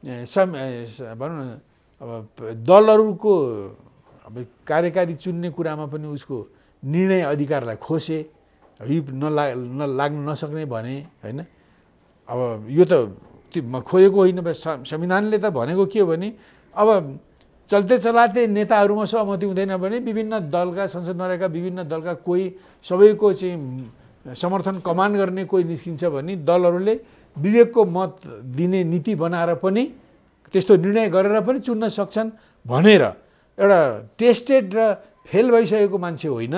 भनौँ न अब दलहरूको अब कार्यकारी चुन्ने कुरामा पनि उसको निर्णय अधिकारलाई खोसे, हिप लाग्न नसक्ने भने होइन। अब यो त खोजेको होइन, संविधानले त भनेको के हो भने अब चल्ते चलाते नेताहरूमा सहमति हुँदैन भने विभिन्न दलका, संसदमा रहेका विभिन्न दलका कोही सबैको चाहिँ समर्थन कमान्ड गर्ने कोही निस्किन्छ भने दलहरूले विवेकको मत दिने नीति बनाएर पनि त्यस्तो निर्णय गरेर पनि चुन्न सक्छन् भनेर एउटा टेस्टेड र फेल भइसकेको मान्छे होइन,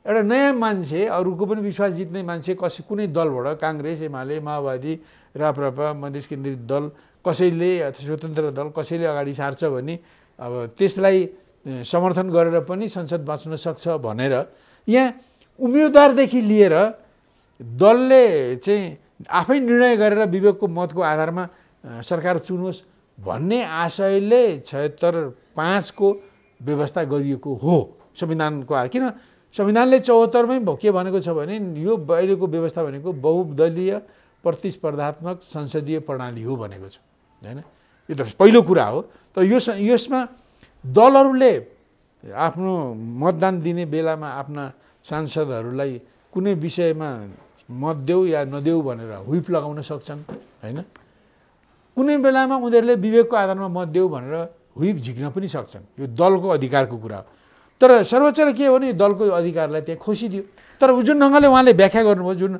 एउटा नयाँ मान्छे, अरूको पनि विश्वास जित्ने मान्छे कुनै दलबाट, काङ्ग्रेस, एमाले, माओवादी, राप्रपा, मधेस केन्द्रित दल कसैले अथवा स्वतन्त्र दल कसैले अगाडि सार्छ भने अब त्यसलाई समर्थन गरेर पनि संसद बाँच्न सक्छ भनेर यहाँ उम्मेदवारदेखि लिएर दलले चाहिँ आफै निर्णय गरेर विवेकको मतको आधारमा सरकार चुनोस् भन्ने आशयले 76(5) को व्यवस्था गरिएको हो संविधानको। किन संविधानले 74मै के भनेको छ भने यो अहिलेको व्यवस्था भनेको बहुदलीय प्रतिस्पर्धात्मक संसदीय प्रणाली हो भनेको छ होइन। यो त पहिलो कुरा हो। तर यसमा दलहरूले आफ्नो मतदान दिने बेलामा आफ्ना सांसदहरूलाई कुनै विषयमा मत देऊ या नदेऊ भनेर हुइप लगाउन सक्छन् होइन। कुनै बेलामा उनीहरूले विवेकको आधारमा मत देऊ भनेर हुइप झिक्न पनि सक्छन्, यो दलको अधिकारको कुरा हो। तर सर्वोच्चले के हो भने दलको अधिकारलाई त्यहाँ खोसिदियो। तर जुन ढङ्गले उहाँले व्याख्या गर्नुभयो, जुन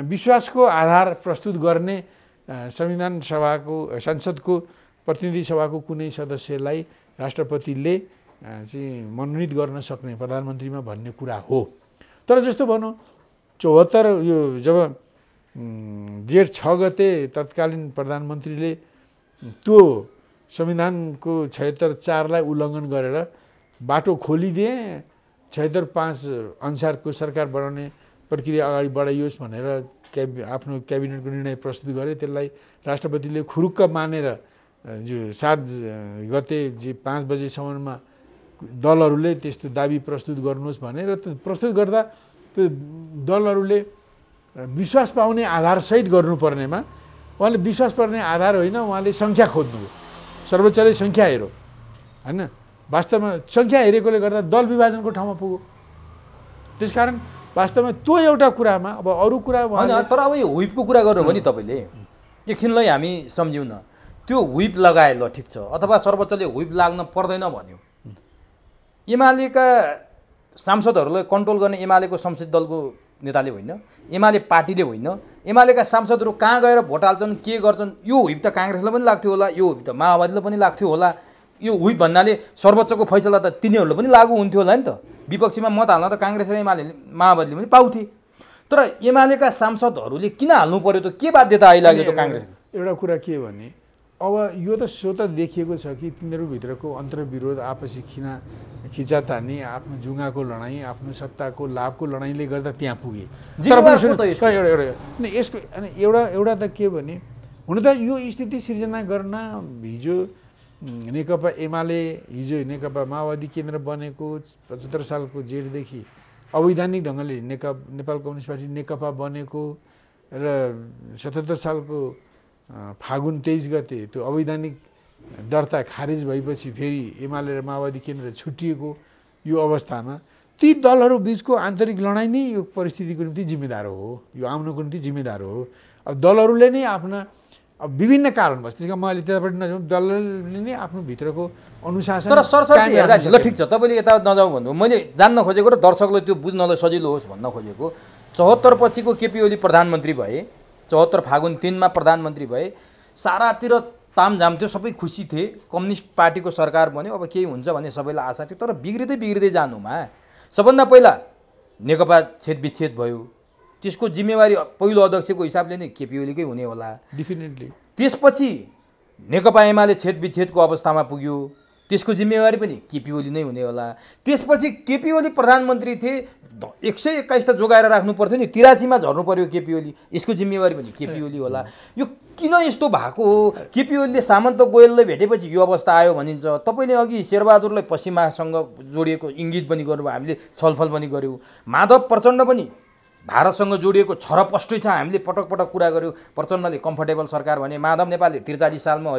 विश्वासको आधार प्रस्तुत गर्ने संविधान सभाको संसदको प्रतिनिधि सभाको कुनै सदस्यलाई राष्ट्रपतिले चाहिँ मनोनित गर्न सक्ने प्रधानमन्त्रीमा भन्ने कुरा हो। तर जस्तो भनौँ 74 यो जब जेठ 6 गते तत्कालीन प्रधानमन्त्रीले त्यो संविधानको 76(4) उल्लङ्घन गरेर बाटो खोलिदिए, 76(5) अनुसारको सरकार बनाउने प्रक्रिया अगाडि बढाइयोस् भनेर आफ्नो क्याबिनेटको निर्णय प्रस्तुत गरे। त्यसलाई राष्ट्रपतिले खुरुक्क मानेर जो 7 गते जे 5 बजेसम्ममा दलहरूले त्यस्तो दाबी प्रस्तुत गर्नुहोस् भनेर प्रस्तुत गर्दा त्यो दलहरूले विश्वास पाउने आधारसहित गर्नुपर्नेमा उहाँले विश्वास पाउने आधार होइन, उहाँले सङ्ख्या खोज्नुभयो। सर्वोच्चले सङ्ख्या हेऱ्यो होइन, वास्तवमा सङ्ख्या हेरेकोले गर्दा दल विभाजनको ठाउँमा पुग्यो। त्यसकारण वास्तवमा त्यो एउटा कुरामा अब अरू कुरा होइन। तर अब यो व्हिपको कुरा गर्नुभयो नि तपाईँले, एकछिनलाई हामी सम्झ्यौँ न, त्यो व्हिप लगाए ल ठिक छ, अथवा सर्वोच्चले व्हिप लाग्न पर्दैन भन्यो, एमालेका सांसदहरूलाई कन्ट्रोल गर्ने एमालेको संसदीय दलको नेताले होइन, एमाले पार्टीले होइन, एमालेका सांसदहरू कहाँ गएर भोट हाल्छन् के गर्छन्, यो व्हिप त काङ्ग्रेसलाई पनि लाग्थ्यो होला, यो व्हिप त माओवादीलाई पनि लाग्थ्यो होला। यो व्हिप भन्नाले सर्वोच्चको फैसला त तिनीहरूलाई पनि लागु हुन्थ्यो होला नि त। विपक्षीमा मत हाल्न त काङ्ग्रेस र एमाले माओवादीले पनि पाउँथे। तर एमालेका सांसदहरूले किन हाल्नु पर्यो त? के बाध्यता आइलाग्यो त काङ्ग्रेसको? एउटा कुरा के भने अब यो त स्वतः देखिएको छ कि तिनीहरूभित्रको अन्तर्विरोध, आपसी खिचातानी, आफ्नो जुङ्गाको लडाइँ, आफ्नो सत्ताको लाभको लडाइँले गर्दा त्यहाँ पुगे। यसको एउटा त के भने हुन त यो स्थिति सिर्जना गर्न हिजो नेकपा एमाले, हिजो नेकपा माओवादी केन्द्र बनेको 75 सालको जेठदेखि अवैधानिक ढङ्गले नेपाल कम्युनिस्ट पार्टी नेकपा बनेको र 77 सालको फागुन 23 गते त्यो अवैधानिक दर्ता खारेज भएपछि फेरि एमाले र माओवादी केन्द्र छुटिएको यो अवस्थामा ती दलहरू बिचको आन्तरिक लडाइँ नै यो परिस्थितिको निम्ति जिम्मेदार हो, यो आउनको निम्ति जिम्मेदार हो। अब दलहरूले नै आफ्ना अब विभिन्न कारणवश, त्यसका मैले त्यतापट्टि नजाउँ, दलले नै आफ्नो भित्रको अनुशासन। तर सरसर्ती हेर्दा ल ठिक छ, तपाईँले यता नजाउँ भन्नु, मैले जान्न खोजेको र दर्शकलाई त्यो बुझ्नलाई सजिलो होस् भन्न खोजेको, 74 पछिको केपी ओली प्रधानमन्त्री भए, 74 फागुन 3 मा प्रधानमन्त्री भए, सारातिर तामझाम थियो, सबै खुसी थिए, कम्युनिस्ट पार्टीको सरकार बन्यो, अब केही हुन्छ भन्ने सबैलाई आशा थियो। तर बिग्रिँदै जानुमा सबभन्दा पहिला नेकपा छेदविच्छेद भयो, त्यसको जिम्मेवारी पहिलो अध्यक्षको हिसाबले नै केपी ओलीकै हुने होला डेफिनेटली। त्यसपछि नेकपा एमाले छेदविच्छेदको अवस्थामा पुग्यो, त्यसको जिम्मेवारी पनि केपी ओली नै हुने होला। त्यसपछि केपी ओली प्रधानमन्त्री थिए, 121 त जोगाएर राख्नु पर्थ्यो नि, 83 मा झर्नु पर्यो केपी ओली, यसको जिम्मेवारी पनि केपी ओली होला। यो किन यस्तो भएको हो? केपी ओलीले सामन्त गोयललाई भेटेपछि यो अवस्था आयो भनिन्छ। तपाईँले अघि शेरबहादुरलाई पश्चिमासँग जोडिएको इङ्गित पनि गर्नुभयो, हामीले छलफल पनि गऱ्यौँ। माधव प्रचण्ड पनि भारतसँग जोडिएको छरपष्टै छ, हामीले पटक पटक कुरा गऱ्यौँ। प्रचण्डले कम्फर्टेबल सरकार भने, माधव नेपालले 43 सालमा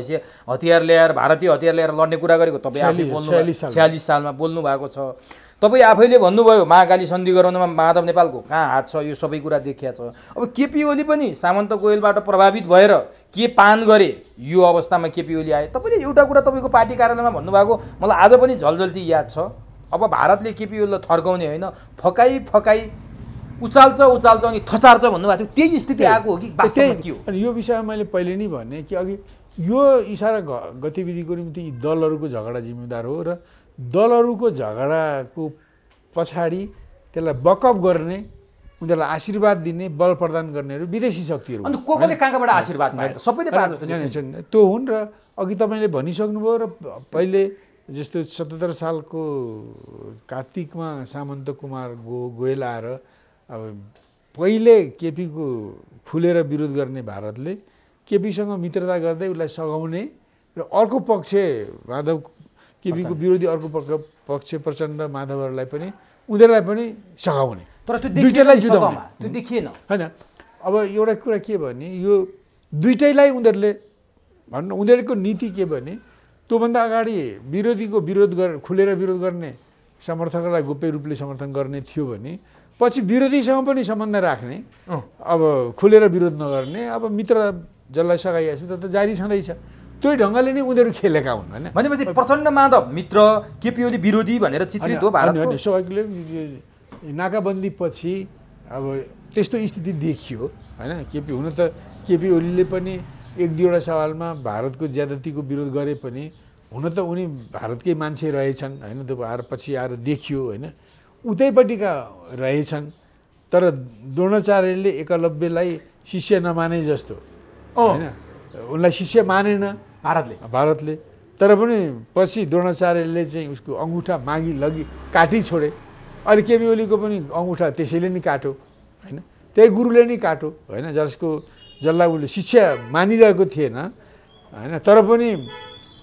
हतियार ल्याएर, भारतीय हतियार ल्याएर लड्ने कुरा गरेको तपाईँ आफै बोल्नु, 46 सालमा बोल्नु भएको छ। तपाईँ आफैले भन्नुभयो महाकाली सन्धि गराउनमा माधव नेपालको कहाँ हात छ, यो सबै कुरा देखिया छ। अब केपी ओली पनि सामन्त गोयलबाट प्रभावित भएर के पान गरे, यो अवस्थामा केपी ओली आए। तपाईँले एउटा कुरा तपाईँको पार्टी कार्यालयमा भन्नुभएको मलाई आज पनि झलझल्ती याद छ। अब भारतले केपी ओलीलाई थर्काउने होइन, फकाई उचाल्छ अनि थचार्छ भन्नुभएको थियो, त्यही स्थिति आएको हो कि वास्तवमा के हो? अनि यो विषयमा मैले पहिले नै भने कि अघि यो इसारा गतिविधिको निम्ति दलहरूको झगडा जिम्मेदार हो र दलहरूको झगडाको पछाडि त्यसलाई बकअप गर्ने, उनीहरूलाई आशीर्वाद दिने, बल प्रदान गर्नेहरू विदेशी शक्तिहरू। अनि कसले कहाँबाट आशीर्वाद पाए? सबैले पाए जस्तो त्यो हुन्। र अघि तपाईँले भनिसक्नुभयो। र पहिले जस्तो 77 सालको कार्तिकमा सामन्त कुमार गोयल आएर अब पहिले केपीको खुलेर विरोध गर्ने भारतले केपीसँग मित्रता गर्दै उसलाई सघाउने र अर्को पक्ष माधव केपीको विरोधी अर्को पक्ष प्रचण्ड माधवहरूलाई पनि उनीहरूलाई पनि सघाउने, तर त्यो दुईटैलाई जुधाउने, त्यो देखिएन होइन। अब एउटा कुरा के भने यो दुईटैलाई उनीहरूले भन्नु, उनीहरूको नीति के भने त्योभन्दा अगाडि विरोधीको विरोध खुलेर विरोध गर्ने समर्थकलाई गोप्य रूपले समर्थन गर्ने थियो भने पछि विरोधीसँग पनि सम्बन्ध राख्ने, अब खुलेर विरोध नगर्ने, अब मित्र जसलाई सघाइएको छ त्यो त जारी छँदैछ। त्यही ढङ्गले नै उनीहरू खेलेका हुन् होइन। भनेपछि प्रचण्ड माधव मित्र, केपी ओली विरोधी भनेर चित्रित हो भारतको। स्वाभाविकले नाकाबन्दी पछि अब त्यस्तो स्थिति देखियो होइन। हुन त केपी ओलीले पनि एक दुईवटा सवालमा भारतको ज्यादतीको विरोध गरे पनि हुन त उनी भारतकै मान्छे रहेछन् होइन। त्यो पछि आएर देखियो होइन, उतैपट्टिका रहेछन्। तर द्रोणाचार्यले एकलव्यलाई शिष्य नमाने जस्तो होइन, उनलाई शिष्य मानेन भारतले। तर पनि पछि द्रोणाचार्यले चाहिँ उसको अङ्गुठा मागी लगी काटी छोडे। अहिले केपी ओलीको पनि अङ्गुठा त्यसैले नै काट्यो होइन, त्यही गुरुले नै काट्यो होइन, जसलाई उसले शिष्य मानिरहेको थिएन होइन। तर पनि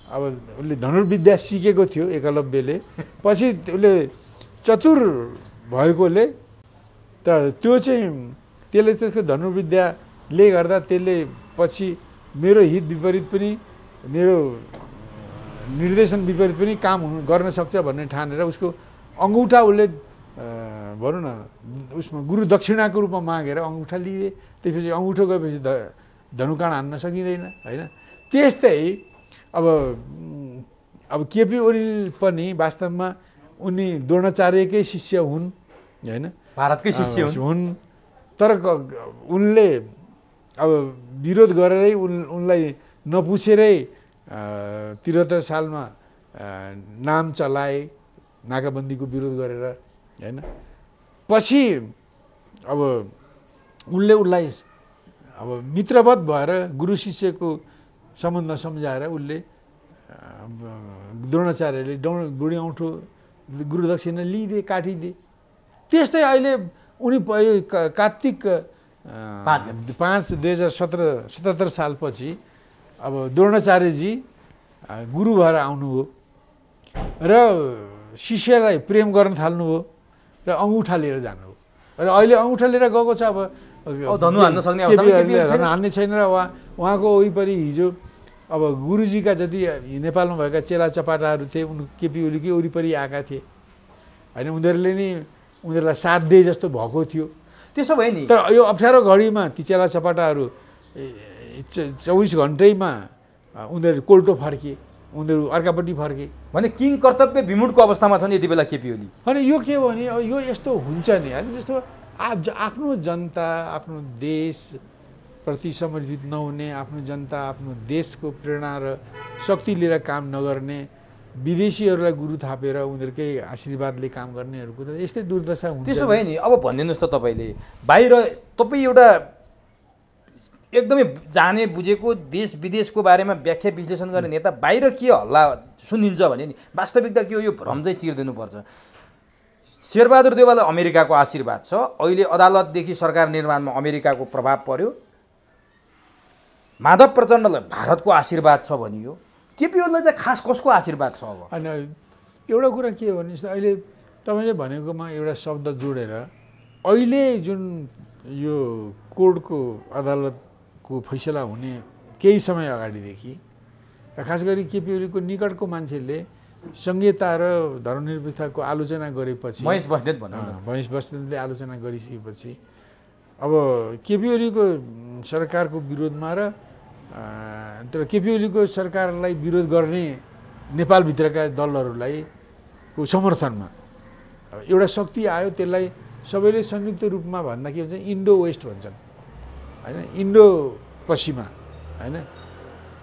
अब उसले धनुर्विद्या सिकेको थियो एकलव्यले, पछि उसले चतुर भएकोले त त्यो चाहिँ त्यसले त्यसको धनुर्विद्याले गर्दा त्यसले पछि मेरो हित विपरीत पनि मेरो निर्देशन विपरीत पनि काम गर्न सक्छ भन्ने ठानेर उसको अङ्गुठा उसले भनौँ न उसमा गुरु दक्षिणाको रूपमा मागेर अङ्गुठा लिए। त्यसपछि अङ्गुठो गएपछि धनुकाँड हान्न सकिँदैन होइन। त्यस्तै अब केपी ओली पनि वास्तवमा उनी द्रोणाचार्यकै शिष्य हुन् होइन, भारतकै शिष्य हुन्। तर उनले अब विरोध गरेरै उनलाई नपुछेरै 73 सालमा नाम चलाए नाकाबन्दीको विरोध गरेर होइन। पछि अब उनले उसलाई अब मित्रवत भएर गुरु शिष्यको सम्बन्ध सम्झाएर उसले द्रोणाचार्यले बुढी औँठो गुरु दक्षिणा लिइदिए, काटिदिए। त्यस्तै अहिले उनी कार्तिक 5 2077 सालपछि अब द्रोणाचार्यजी गुरु भएर आउनुभयो र शिष्यलाई प्रेम गर्न थाल्नुभयो र अङ्गुठा लिएर जानुभयो। र अहिले अङ्गुठा लिएर गएको छ। अब धनु हान्न सक्ने हान्ने छैन र उहाँको वरिपरि हिजो अब गुरुजीका जति नेपालमा भएका चेला चपाटाहरू थिए उनी केपी ओलीकै वरिपरि आएका थिए होइन। उनीहरूलाई साथ दिए जस्तो भएको थियो। त्यसो भए नि तर यो अप्ठ्यारो घडीमा ती चेला चपाटाहरू 24 घन्टैमा उनीहरू कोल्टो फर्के, उनीहरू अर्कापट्टि फर्के भने किङ कर्तव्य विमुडको अवस्थामा छन् यति बेला केपी ओली। अनि यो के भने यो यस्तो हुन्छ नि जस्तो आफ्नो जनता आफ्नो देश प्रति समर्पित नहुने, आफ्नो जनता आफ्नो देशको प्रेरणा र शक्ति लिएर काम नगर्ने, विदेशीहरूलाई गुरु थापेर उनीहरूकै आशीर्वादले काम गर्नेहरूको त यस्तै दुर्दशा हुन्छ। त्यसो भए नि अब भनिदिनुहोस् त तपाईँले बाहिर तपाईँ एउटा एकदमै जाने बुझेको देश विदेशको बारेमा व्याख्या विश्लेषण गर्ने नेता बाहिर के हल्ला सुनिन्छ भने नि वास्तविकता के हो यो भ्रम चाहिँ चिर्दिनुपर्छ। शेरबहादुर देउवालाई अमेरिकाको आशीर्वाद छ, अहिले अदालतदेखि सरकार निर्माणमा अमेरिकाको प्रभाव पर्यो। माधव प्रचण्डलाई भारतको आशीर्वाद छ भनियो, केपी ओलीलाई चाहिँ खास कसको आशीर्वाद छ? अब होइन एउटा कुरा के हो भने अहिले तपाईँले भनेकोमा एउटा शब्द जोडेर अहिले जुन यो कोर्टको अदालतको फैसला हुने केही समय अगाडिदेखि र खास गरी केपी ओलीको निकटको मान्छेले संहिता र धर्मनिरपेक्षताको आलोचना गरेपछि महेश बस्नेत भनौँ न, महेश बस्नेतले आलोचना गरिसकेपछि अब केपी ओलीको सरकारको विरोधमा र तर केपी ओलीको सरकारलाई विरोध गर्ने नेपालभित्रका दलहरूलाई को समर्थनमा एउटा शक्ति आयो। त्यसलाई सबैले संयुक्त रूपमा भन्दा के भन्छ इन्डो वेस्ट भन्छन् होइन, इन्डो पश्चिमा होइन।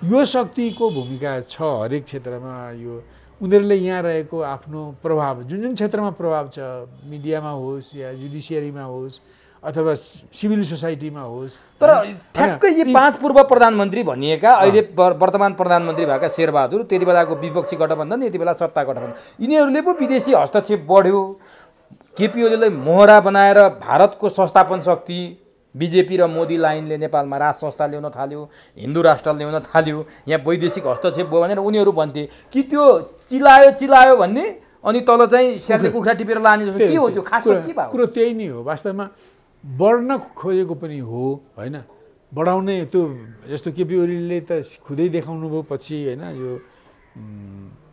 यो शक्तिको भूमिका छ हरेक क्षेत्रमा। यो उनीहरूले यहाँ रहेको आफ्नो प्रभाव जुन जुन क्षेत्रमा प्रभाव छ, मिडियामा होस् या जुडिसियरीमा होस् अथवा सिभिल सोसाइटीमा होस्। तर ठ्याक्कै यी 5 पूर्व प्रधानमन्त्री भनिएका अहिले वर्तमान प्रधानमन्त्री भएका शेरबहादुर, त्यति बेलाको विपक्षी गठबन्धन, यति बेला सत्ता गठबन्धन, यिनीहरूले पो विदेशी हस्तक्षेप बढ्यो। केपी ओलीलाई मोहरा बनाएर भारतको संस्थापन शक्ति बिजेपी र मोदी लाइनले नेपालमा राज संस्था ल्याउन थाल्यो, हिन्दू राष्ट्र ल्याउन थाल्यो, यहाँ वैदेशिक हस्तक्षेप भयो भनेर उनीहरू भन्थे कि त्यो चिलायो भन्ने अनि तल चाहिँ स्यालले कुखुरा टिपेर लाने जस्तो के हो त्यो खासमा के भयो? कुरो त्यही नै हो वास्तवमा। बढ्न खोजेको पनि हो होइन, बढाउने त्यो जस्तो केपी ओलीले त खुदै देखाउनु भयो पछि होइन। यो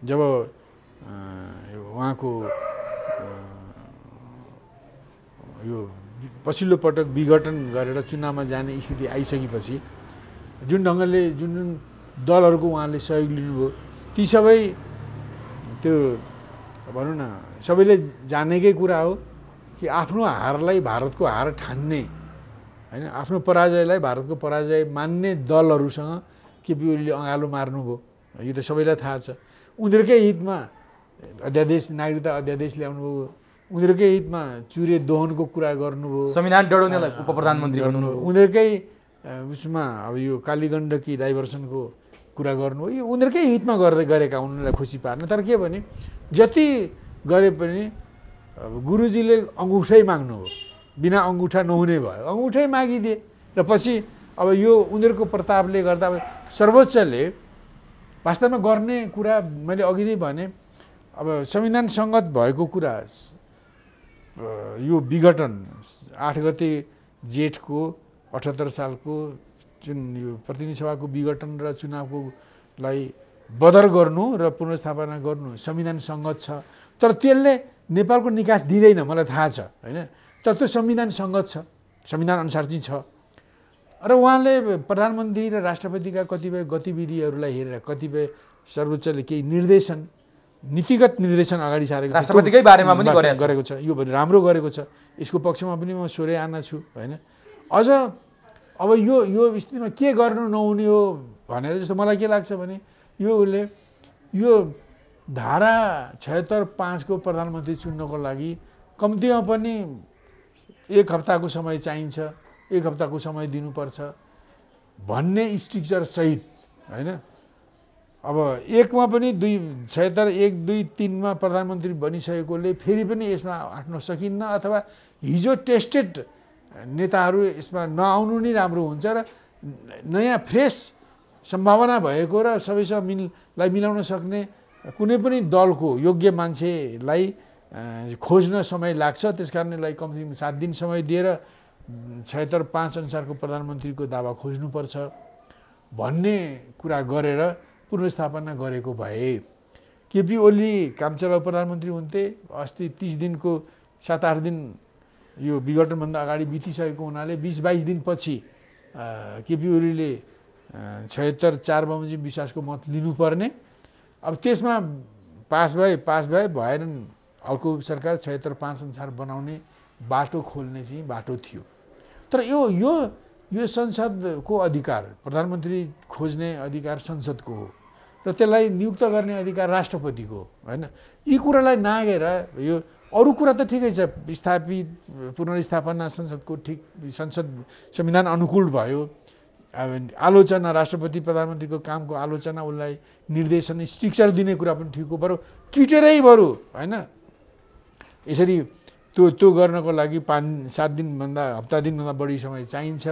जब उहाँको यो पछिल्लो पटक विघटन गरेर चुनावमा जाने स्थिति आइसकेपछि जुन ढङ्गले जुन दलहरूको उहाँले सहयोग लिनुभयो। ती सबै त्यो भनौँ न सबैले जानेकै कुरा हो कि आफ्नो हारलाई भारतको हार ठान्ने होइन, आफ्नो पराजयलाई भारतको पराजय मान्ने दलहरूसँग केपी ओलीले अँगालो मार्नुभयो। यो त सबैलाई थाहा छ। उनीहरूकै हितमा अध्यादेश नागरिकता अध्यादेश ल्याउनुभयो, उनीहरूकै हितमा चुरे दोहनको कुरा गर्नुभयो, संविधान डढाउनेलाई उप प्रधानमन्त्री गर्नुभयो, उनीहरूकै उसमा अब यो कालीगण्डकी डाइभर्सनको कुरा गर्नु, यो उनीहरूकै हितमा गरेका उनीहरूलाई खुसी पार्न। तर के भने जति गरे पनि अब गुरुजीले अङ्गुठै माग्नुभयो, बिना अङ्गुठा नहुने भयो, अङ्गुठै मागिदिए र पछि अब यो उनीहरूको प्रतापले गर्दा अब सर्वोच्चले वास्तवमा गर्ने कुरा मैले अघि नै भने अब संविधान सङ्गत भएको कुरा यो विघटन 8 गते जेठको 78 सालको यो प्रतिनिधि सभाको विघटन र चुनावको लाई बदर गर्नु र पुनर्स्थापना गर्नु संविधान सङ्गत छ। तर त्यसले नेपालको निकास दिँदैन, मलाई थाहा छ होइन, तर त्यो संविधान सङ्गत छ, संविधान अनुसार चाहिँ छ। र उहाँले प्रधानमन्त्री र राष्ट्रपतिका कतिपय गतिविधिहरूलाई हेरेर कतिपय सर्वोच्चले केही निर्देशन, नीतिगत निर्देशन अगाडि सारेको राष्ट्रपतिकै बारेमा पनि गरेको छ। यो पनि राम्रो गरेको छ, यसको पक्षमा पनि म सोरे आना छु होइन। अझ अब यो स्थितिमा के गर्नु नहुने हो भनेर जस्तो मलाई के लाग्छ भने उसले यो धारा 76(5) को प्रधानमन्त्री चुन्नको लागि कम्तीमा पनि 1 हप्ताको समय चाहिन्छ, 1 हप्ताको समय दिनुपर्छ भन्ने स्ट्रक्चर सहित होइन। अब 1 मा पनि 76, 1, 2, 3 मा प्रधानमन्त्री बनिसकेकोले फेरि पनि यसमा आट्न सकिन्न, अथवा हिजो टेस्टेड नेताहरू यसमा नआउनु नै राम्रो हुन्छ र नयाँ फ्रेस सम्भावना भएको र सबैसँग मिलाउन सक्ने कुनै पनि दलको योग्य मान्छेलाई खोज्न समय लाग्छ। त्यसकारणले कम्तीमा 7 दिन समय दिएर 76(5) अनुसारको प्रधानमन्त्रीको दावा खोज्नुपर्छ भन्ने कुरा गरेर पुनर्स्थापना गरेको भए केपी ओली कामचलाउ प्रधानमन्त्री हुन्थे। अस्ति 30 दिनको 7-8 दिन यो विघटनभन्दा अगाडि बितिसकेको हुनाले 20-22 दिनपछि केपी ओलीले 76 बमोजिम विश्वासको मत लिनुपर्ने। अब त्यसमा पास भए भएनन्, अर्को सरकार 76(5) अनुसार बनाउने बाटो खोल्ने चाहिँ बाटो थियो। तर यो संसदको अधिकार, प्रधानमन्त्री खोज्ने अधिकार संसदको हो र त्यसलाई नियुक्त गर्ने अधिकार राष्ट्रपतिको हो होइन। यी कुरालाई नागेर यो अरू कुरा त ठिकै छ, पुनर्स्थापना संसदको ठिक, संसद संविधान अनुकूल भयो, आलोचना राष्ट्रपति प्रधानमन्त्रीको कामको आलोचना, उसलाई निर्देशन स्ट्रक्चर दिने कुरा पनि ठिक हो, बरु किटेरै बरु होइन। यसरी त्यो गर्नको लागि 5-7 दिनभन्दा हप्ता दिनभन्दा बढी समय चाहिन्छ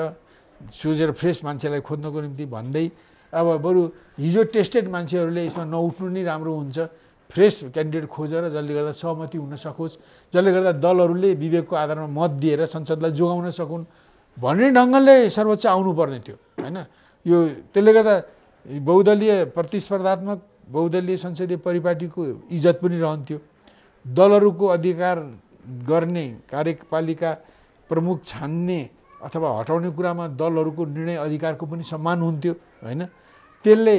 सोझेर फ्रेस मान्छेलाई खोज्नको निम्ति भन्दै, अब बरु हिजो टेस्टेड मान्छेहरूले यसमा नउठ्नु नै राम्रो हुन्छ, फ्रेस क्यान्डिडेट खोजेर जसले गर्दा सहमति हुन सकोस्, जसले गर्दा दलहरूले विवेकको आधारमा मत दिएर संसदलाई जोगाउन सकुन् भन्ने ढङ्गले सर्वोच्च आउनुपर्ने थियो होइन। यो त्यसले गर्दा बहुदलीय प्रतिस्पर्धात्मक बहुदलीय संसदीय परिपाटीको इज्जत पनि रहन्थ्यो, दलहरूको अधिकार गर्ने, कार्यपालिका प्रमुख छान्ने अथवा हटाउने कुरामा दलहरूको निर्णय अधिकारको पनि सम्मान हुन्थ्यो होइन। त्यसले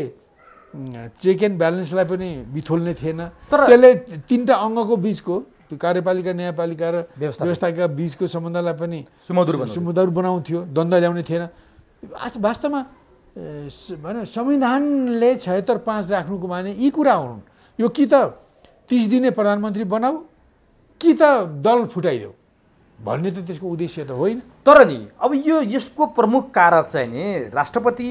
चेक एन्ड ब्यालेन्सलाई पनि बिथोल्ने थिएन। त्यसले 3टा अङ्गको बिचको कार्यपालिका, न्यायपालिका र व्यवस्थाका बिचको सम्बन्धलाई पनि सुमधुर बनाउँथ्यो, द्वन्द्व ल्याउने थिएन। वास्तवमा संविधानले 76(5) राख्नुको माने यी कुरा हुन्। यो कि त 30 दिने प्रधानमन्त्री बनाऊ कि त दल फुटाइदेऊ भन्ने त त्यसको उद्देश्य त होइन। तर नि अब यसको प्रमुख कारक चाहिँ नि राष्ट्रपति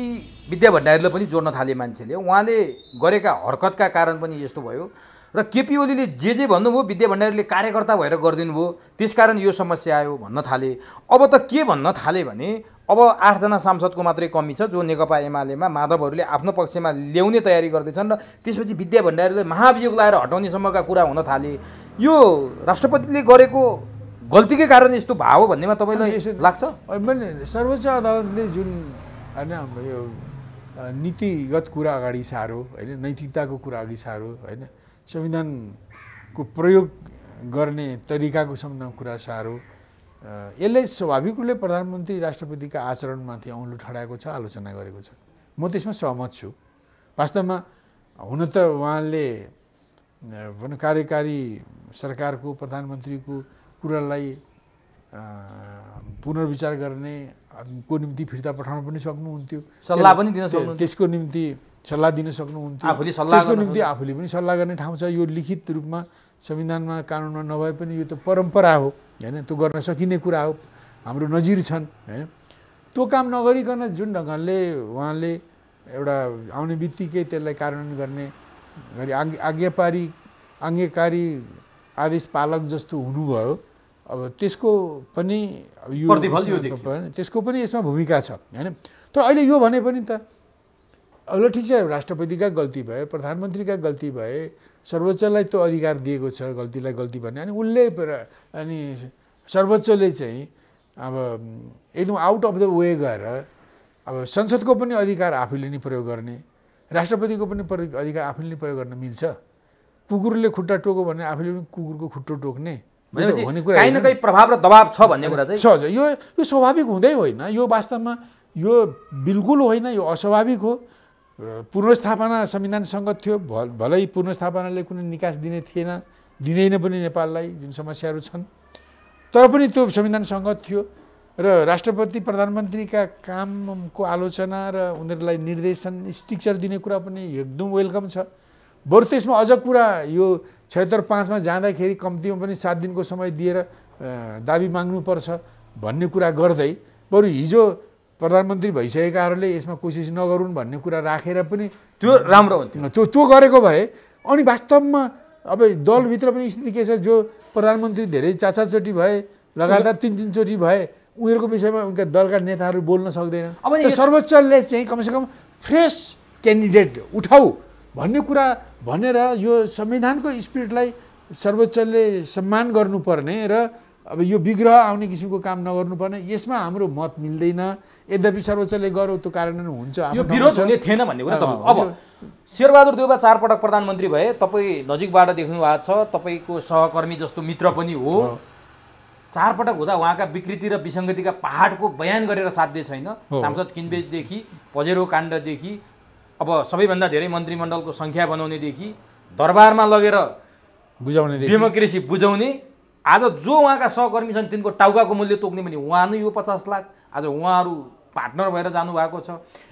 विद्या भण्डारीले पनि जोड्न थाले मान्छेले, उहाँले गरेका हरकतका कारण पनि यस्तो भयो र केपी ओलीले जे भन्नुभयो विद्या भण्डारीले कार्यकर्ता भएर गरिदिनु भयो, त्यसकारण यो समस्या आयो भन्न थाले। अब त के भन्न थाले भने अब 8 जना सांसदको मात्रै कमी छ जो नेकपा एमालेमा माधवहरूले आफ्नो पक्षमा ल्याउने तयारी गर्दैछन् र त्यसपछि विद्या भण्डारीले महाभियोग लाएर हटाउनेसम्मका कुरा हुन थाले। यो राष्ट्रपतिले गरेको गल्तीकै कारण यस्तो भयो भन्नेमा तपाईँलाई लाग्छ? मैले सर्वोच्च अदालतले जुन होइन यो नीतिगत कुरा अगाडि सार्यो होइन, नैतिकताको कुरा अघि सार्यो होइन, संविधानको प्रयोग गर्ने तरिकाको सम्बन्धमा कुरा सार्यो, यसले स्वाभाविक रूपले प्रधानमन्त्री राष्ट्रपतिका आचरणमाथि औँलो ठडाएको छ, आलोचना गरेको छ। म त्यसमा सहमत छु वास्तवमा हुन त उहाँले कार्यकारी सरकारको प्रधानमन्त्रीको कुरालाई पुनर्विचार गर्ने को निम्ति फिर्ता पठाउन पनि सक्नुहुन्थ्यो, सल्लाह पनि दिन सक्नुहुन्थ्यो, त्यसको निम्ति सल्लाह दिन सक्नुहुन्थ्यो, त्यसको निम्ति आफूले पनि सल्लाह गर्ने ठाउँ छ। यो लिखित रूपमा संविधानमा कानुनमा नभए पनि यो त परम्परा हो हैन, त्यो गर्न सकिने कुरा हो, हाम्रो नजिर छन् हैन। त्यो काम नगरिकन जुन ढङ्गले उहाँले एउटा आउने बित्तिकै त्यसलाई कार्यान्वयन गर्ने गरी आज्ञाकारी आदेश पालक जस्तो हुनुभयो, अब त्यसको पनि यो प्रतिफल यो त्यसको पनि यसमा भूमिका छ हैन। तर अहिले यो भने पनि त अब ठिक छ, राष्ट्रपतिका गल्ती भए, प्रधानमन्त्रीका गल्ती भए, सर्वोच्चलाई त्यो अधिकार दिएको छ गल्तीलाई गल्ती भन्ने, अनि उसले अनि सर्वोच्चले चाहिँ अब एकदम आउट अफ द वे गएर अब संसदको पनि अधिकार आफूले नै प्रयोग गर्ने, राष्ट्रपतिको पनि अधिकार आफूले नै प्रयोग गर्न मिल्छ। कुकुरले खुट्टा टोक्यो भने आफूले पनि कुकुरको खुट्टो टोक्ने भन्ने कुरा कहीँ न कहीँ प्रभाव र दबाब छ भन्ने कुरा चाहिँ छ। यो स्वाभाविक हुँदै होइन, यो वास्तवमा यो बिल्कुल होइन, यो अस्वाभाविक हो। पुनर्स्थापना संविधानसँग थियो, भलै पुनर्स्थापनाले कुनै निकास दिने थिएन, दिँदैन पनि नेपाललाई जुन समस्याहरू छन्, तर पनि त्यो संविधानसँग थियो र राष्ट्रपति प्रधानमन्त्रीका कामको आलोचना र उनीहरूलाई निर्देशन स्ट्रक्चर दिने कुरा पनि एकदम वेलकम छ। बरु त्यसमा अझ कुरा यो 76-5 जाँदाखेरि कम्तीमा पनि 7 दिनको समय दिएर दाबी माग्नुपर्छ भन्ने कुरा गर्दै बरु हिजो प्रधानमन्त्री भइसकेकाहरूले यसमा कोसिस नगरून् भन्ने कुरा राखेर पनि त्यो राम्रो हुन्थ्यो। त्यो गरेको भए अनि वास्तवमा अब दलभित्र पनि स्थिति के छ, जो प्रधानमन्त्री धेरै 4-4 चोटि भए, लगातार 3-3 चोटि भए, उनीहरूको विषयमा उनका दलका नेताहरू बोल्न सक्दैन। अब सर्वोच्चले चाहिँ कमसेकम फ्रेस क्यान्डिडेट उठाऊ भन्ने कुरा भनेर यो संविधानको स्पिरिटलाई सर्वोच्चले सम्मान गर्नुपर्ने र अब यो विग्रह आउने किसिमको काम नगर्नुपर्ने, यसमा हाम्रो मत मिल्दैन। यद्यपि सर्वोच्चले गर्यो त्यो कार्यान्वयन हुन्छ, यो विरोध हुने थिएन भन्ने कुरा तपाईँ। अब शेरबहादुर देउवा 4 पटक प्रधानमन्त्री भए, तपाईँ नजिकबाट देख्नु भएको छ, तपाईँको सहकर्मी जस्तो मित्र पनि हो। 4 पटक हुँदा उहाँका विकृति र विसङ्गतिका पहाडको बयान गरेर साध्य छैन। सांसद किनबेचदेखि पजेरो काण्डदेखि अब सबैभन्दा धेरै मन्त्रीमण्डलको सङ्ख्या बनाउनेदेखि दरबारमा लगेर बुझाउने, डेमोक्रेसी बुझाउने, आज जो उहाँका सहकर्मी छन् तिनको टाउकाको मूल्य तोक्ने पनि उहाँ नै हो। 50 लाख आज उहाँहरू पार्टनर भएर जानुभएको छ।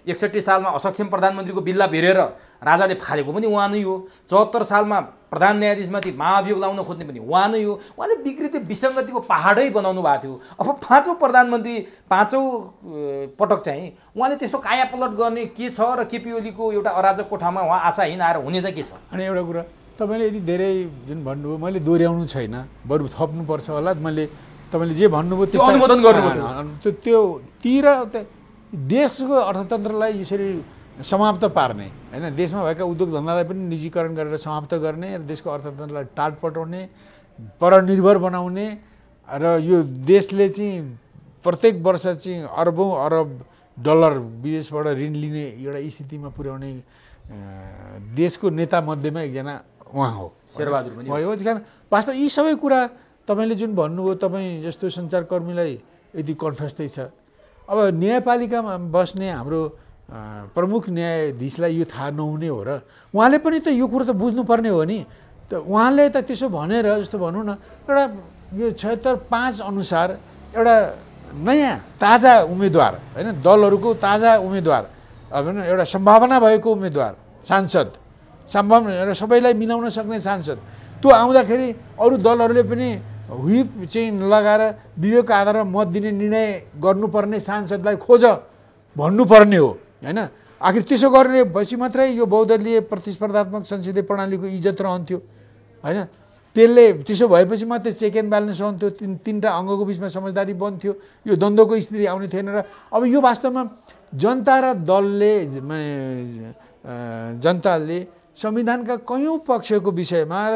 61 सालमा असक्षम प्रधानमन्त्रीको बिल्ला भिरेर राजाले फालेको पनि उहाँ नै हो। 74 सालमा प्रधान न्यायाधीशमाथि महाभियोग लाउन खोज्ने पनि उहाँ नै हो। उहाँले विकृति विसङ्गतिको पहाडै बनाउनु भएको थियो। अब 5औं प्रधानमन्त्री 5औं पटक चाहिँ उहाँले त्यस्तो कायापलट गर्ने के छ र केपी ओलीको एउटा अराजक कोठामा उहाँ आशाहीन आएर हुने चाहिँ के छ? अनि एउटा कुरा तपाईँले यदि धेरै जुन भन्नुभयो मैले दोहोऱ्याउनु छैन, बरु थप्नुपर्छ होला। मैले तपाईँले जे भन्नुभयो त्यो अनुमोदन गर्नुभयो। त्यो तिर देशको अर्थतन्त्रलाई यसरी समाप्त पार्ने हैन, देशमा भएका उद्योग धन्दालाई पनि निजीकरण गरेर समाप्त गर्ने र देशको अर्थतन्त्रलाई टाट पटाउने, परनिर्भर बनाउने र यो देशले चाहिँ प्रत्येक वर्ष चाहिँ अरबौं अरब डलर विदेशबाट ऋण लिने एउटा स्थितिमा पुर्याउने देशको नेता मध्येमा एकजना उहाँ हो, शेरबहादुर पनि हो। कारण वास्तव यी सबै कुरा तपाईँले जुन भन्नुभयो, तपाईँ जस्तो सञ्चारकर्मीलाई यदि कण्ठस्थै छ। अब न्यायपालिकामा बस्ने हाम्रो प्रमुख न्यायाधीशलाई यो थाहा नहुने हो र उहाँले पनि त यो कुरो त बुझ्नुपर्ने हो नि। त उहाँले त त्यसो भनेर जस्तो भनौँ न, एउटा यो 76-5 अनुसार एउटा नयाँ ताजा उम्मेदवार होइन, दलहरूको ताजा उम्मेदवार, अब एउटा सम्भावना भएको उम्मेदवार सांसद, सम्भावना एउटा सबैलाई मिलाउन सक्ने सांसद, त्यो आउँदाखेरि अरू दलहरूले पनि व्हिप चाहिँ लगाएर विवेकको आधारमा मत दिने निर्णय गर्नुपर्ने सांसदलाई खोज भन्नुपर्ने हो हैन। आखिर त्यसो गर्ने भएपछि मात्रै यो बहुदलीय प्रतिस्पर्धात्मक संसदीय प्रणालीको इज्जत रहन्थ्यो हैन। त्यसले त्यसो भएपछि मात्रै चेक एन्ड ब्यालेन्स रहन्थ्यो, तीनटा अङ्गको बिचमा समझदारी बन्थ्यो, यो द्वन्द्वको स्थिति आउने थिएन। र अब यो वास्तवमा जनता र दलले जनताले संविधानका कयौँ पक्षको विषयमा र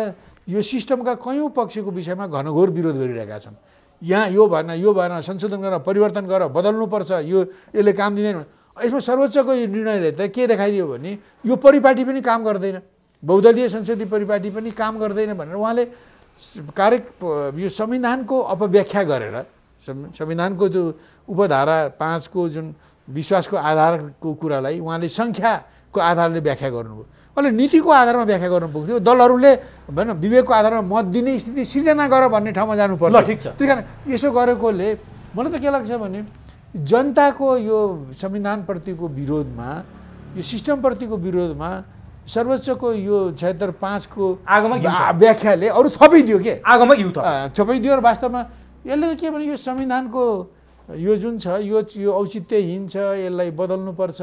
यो सिस्टमका कयौँ पक्षको विषयमा घनघोर विरोध गरिरहेका छन्। यहाँ यो भएन, संशोधन गर, परिवर्तन गर, बदल्नुपर्छ, यसले काम दिँदैन। यसमा सर्वोच्चको यो निर्णयले त के देखाइदियो भने यो परिपाटी पनि काम गर्दैन, बहुदलीय संसदीय परिपाटी पनि काम गर्दैन भनेर उहाँले यो संविधानको अपव्याख्या गरेर संविधानको जो उपधारा 5 को जुन विश्वासको आधारको कुरालाई उहाँले सङ्ख्या आधारले व्याख्या गर्नुभयो। अहिले नीतिको आधारमा व्याख्या गर्नु पुग्थ्यो, दलहरूले भएन विवेकको आधारमा मत दिने स्थिति सिर्जना गर भन्ने ठाउँमा जानुपर्छ। ल ठिक छ। त्यही कारण यसो गरेकोले मलाई त के लाग्छ भने जनताको यो संविधानप्रतिको विरोधमा, यो सिस्टमप्रतिको विरोधमा सर्वोच्चको यो 76(5) को आगोमा व्याख्याले अरू थपिदियो के, आगोमा घिउ थपिदियो र वास्तवमा यसले के भने यो संविधानको यो जुन छ यो औचित्यहीन छ, यसलाई बदल्नुपर्छ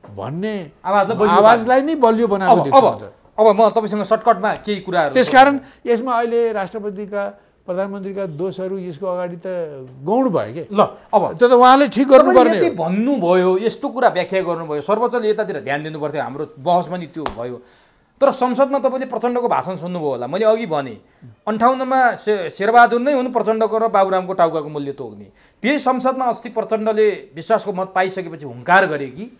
भन्ने आवाजलाई नै बलियो बनाएको देख्छु। अब म तपाईँसँग सर्टकटमा केही कुराहरू, त्यसकारण यसमा अहिले राष्ट्रपतिका प्रधानमन्त्रीका दोषहरू यसको अगाडि त गौण भयो के। ल अब त्यो त उहाँले ठिक गर्नुपर्ने यति भन्नुभयो, यस्तो कुरा व्याख्या गर्नुभयो, सर्वोच्चले यतातिर ध्यान दिनु पर्थ्यो, हाम्रो बहस पनि त्यो भयो। तर संसदमा तपाईँले प्रचण्डको भाषण सुन्नुभयो होला, मैले अघि भने 58मा शेरबहादुर नै हुन् प्रचण्डको र बाबुरामको टाउकाको मूल्य तोक्ने। त्यही संसदमा अस्ति प्रचण्डले विश्वासको मत पाइसकेपछि हुङ्कार गरे कि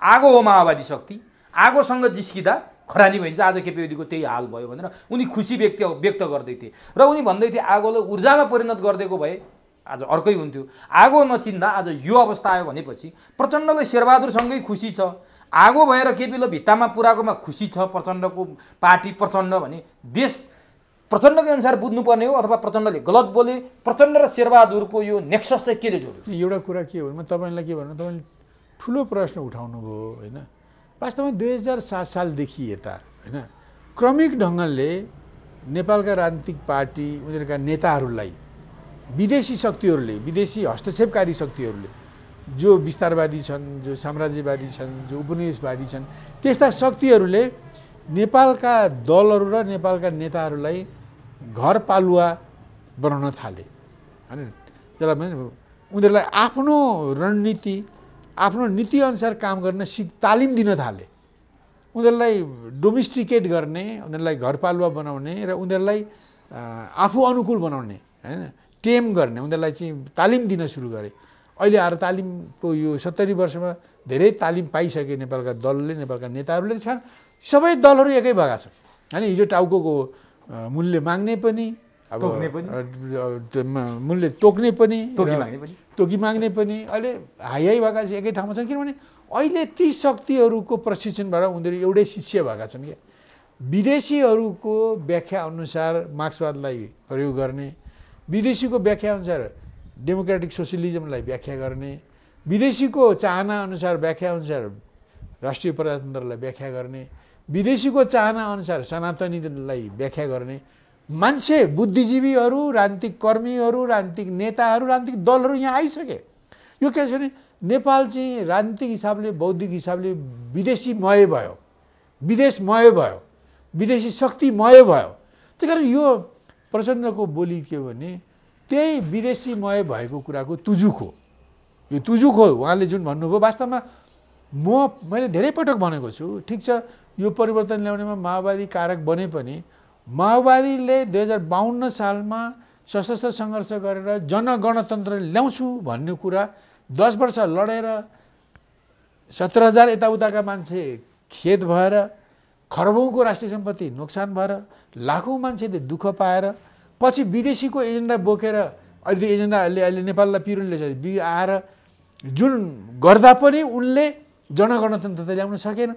आगो हो माओवादी शक्ति, आगोसँग जिस्किँदा खरानी भइन्छ, आज केपी ओलीको त्यही हाल भयो भनेर उनी खुसी व्यक्त गर्दै थिए र उनी भन्दै थिए आगोलाई ऊर्जामा परिणत गरिदिएको भए आज अर्कै हुन्थ्यो। आगो नचिन्दा आज यो अवस्था आयो भनेपछि प्रचण्डले शेरबहादुरसँगै खुसी छ, आगो भएर केपीले भित्तामा पुऱ्याएकोमा खुसी छ प्रचण्डको पार्टी प्रचण्ड भने देश प्रचण्डकै अनुसार बुझ्नुपर्ने हो अथवा प्रचण्डले गलत बोले? प्रचण्ड र शेरबहादुरको यो नेक्सस चाहिँ केले जोड्यो? एउटा कुरा के हो, म तपाईँलाई के भन्नु, तपाईँले ठुलो प्रश्न उठाउनु भयो होइन। वास्तवमा 2007 सालदेखि यता होइन क्रमिक ढङ्गले नेपालका राजनीतिक पार्टी उनीहरूका नेताहरूलाई विदेशी शक्तिहरूले, विदेशी हस्तक्षेपकारी शक्तिहरूले, जो विस्तारवादी छन्, जो साम्राज्यवादी छन्, जो उपनिवेशवादी छन्, त्यस्ता शक्तिहरूले नेपालका दलहरू र नेपालका नेताहरूलाई घरपालुवा बनाउन थाले होइन। त्यसलाई पनि उनीहरूलाई आफ्नो रणनीति, आफ्नो नीतिअनुसार काम गर्न तालिम दिन थाले, उनीहरूलाई डोमेस्टिकेट गर्ने, उनीहरूलाई घरपालुवा बनाउने र उनीहरूलाई आफू अनुकूल बनाउने होइन, टेम गर्ने, उनीहरूलाई चाहिँ तालिम दिन सुरु गरे। अहिले आएर तालिमको यो 70 वर्षमा धेरै तालिम पाइसके नेपालका दलले, नेपालका नेताहरूले छन्। सबै दलहरू एकै भएका छन् होइन। हिजो टाउको मूल्य माग्ने पनि, अब मूल्य तोक्ने पनि, तोकी माग्ने पनि अहिले हाई भएका छन्, एकै ठाउँमा छन्। किनभने अहिले ती शक्तिहरूको प्रशिक्षणबाट उनीहरू एउटै शिष्य भएका छन् क्या। विदेशीहरूको व्याख्या अनुसार मार्क्सवादलाई प्रयोग गर्ने, विदेशीको व्याख्या अनुसार डेमोक्रेटिक सोसियलिजमलाई व्याख्या गर्ने, विदेशीको चाहना अनुसार व्याख्या अनुसार राष्ट्रिय प्रजातन्त्रलाई व्याख्या गर्ने, विदेशीको चाहना अनुसार सनातनीलाई व्याख्या गर्ने मान्छे, बुद्धिजीवीहरू, राजनीतिक कर्मीहरू, राजनीतिक नेताहरू, राजनीतिक दलहरू यहाँ आइसके। यो के छ भने नेपाल चाहिँ राजनीतिक हिसाबले, बौद्धिक हिसाबले विदेशीमय भयो, विदेशमय भयो, विदेशी शक्तिमय भयो। त्यही कारण यो प्रचण्डको बोली के भने त्यही विदेशीमय भएको कुराको तुजुक हो। यो तुजुक हो उहाँले जुन भन्नुभयो। वास्तवमा मैले धेरै पटक भनेको छु, ठिक छ यो परिवर्तन ल्याउनेमा माओवादी कारक बने पनि माओवादीले 2052 सालमा सशस्त्र सङ्घर्ष गरेर जनगणतन्त्र ल्याउँछु भन्ने कुरा 10 वर्ष लडेर 17,000 यताउताका मान्छे खेद भएर, खरबौँको राष्ट्रिय सम्पत्ति नोक्सान भएर, लाखौँ मान्छेले दुःख पाएर, पछि विदेशीको एजेन्डा बोकेर अहिले अहिले नेपाललाई पिरुलले आएर जुन गर्दा पनि उनले जनगणतन्त्र त ल्याउन सकेन।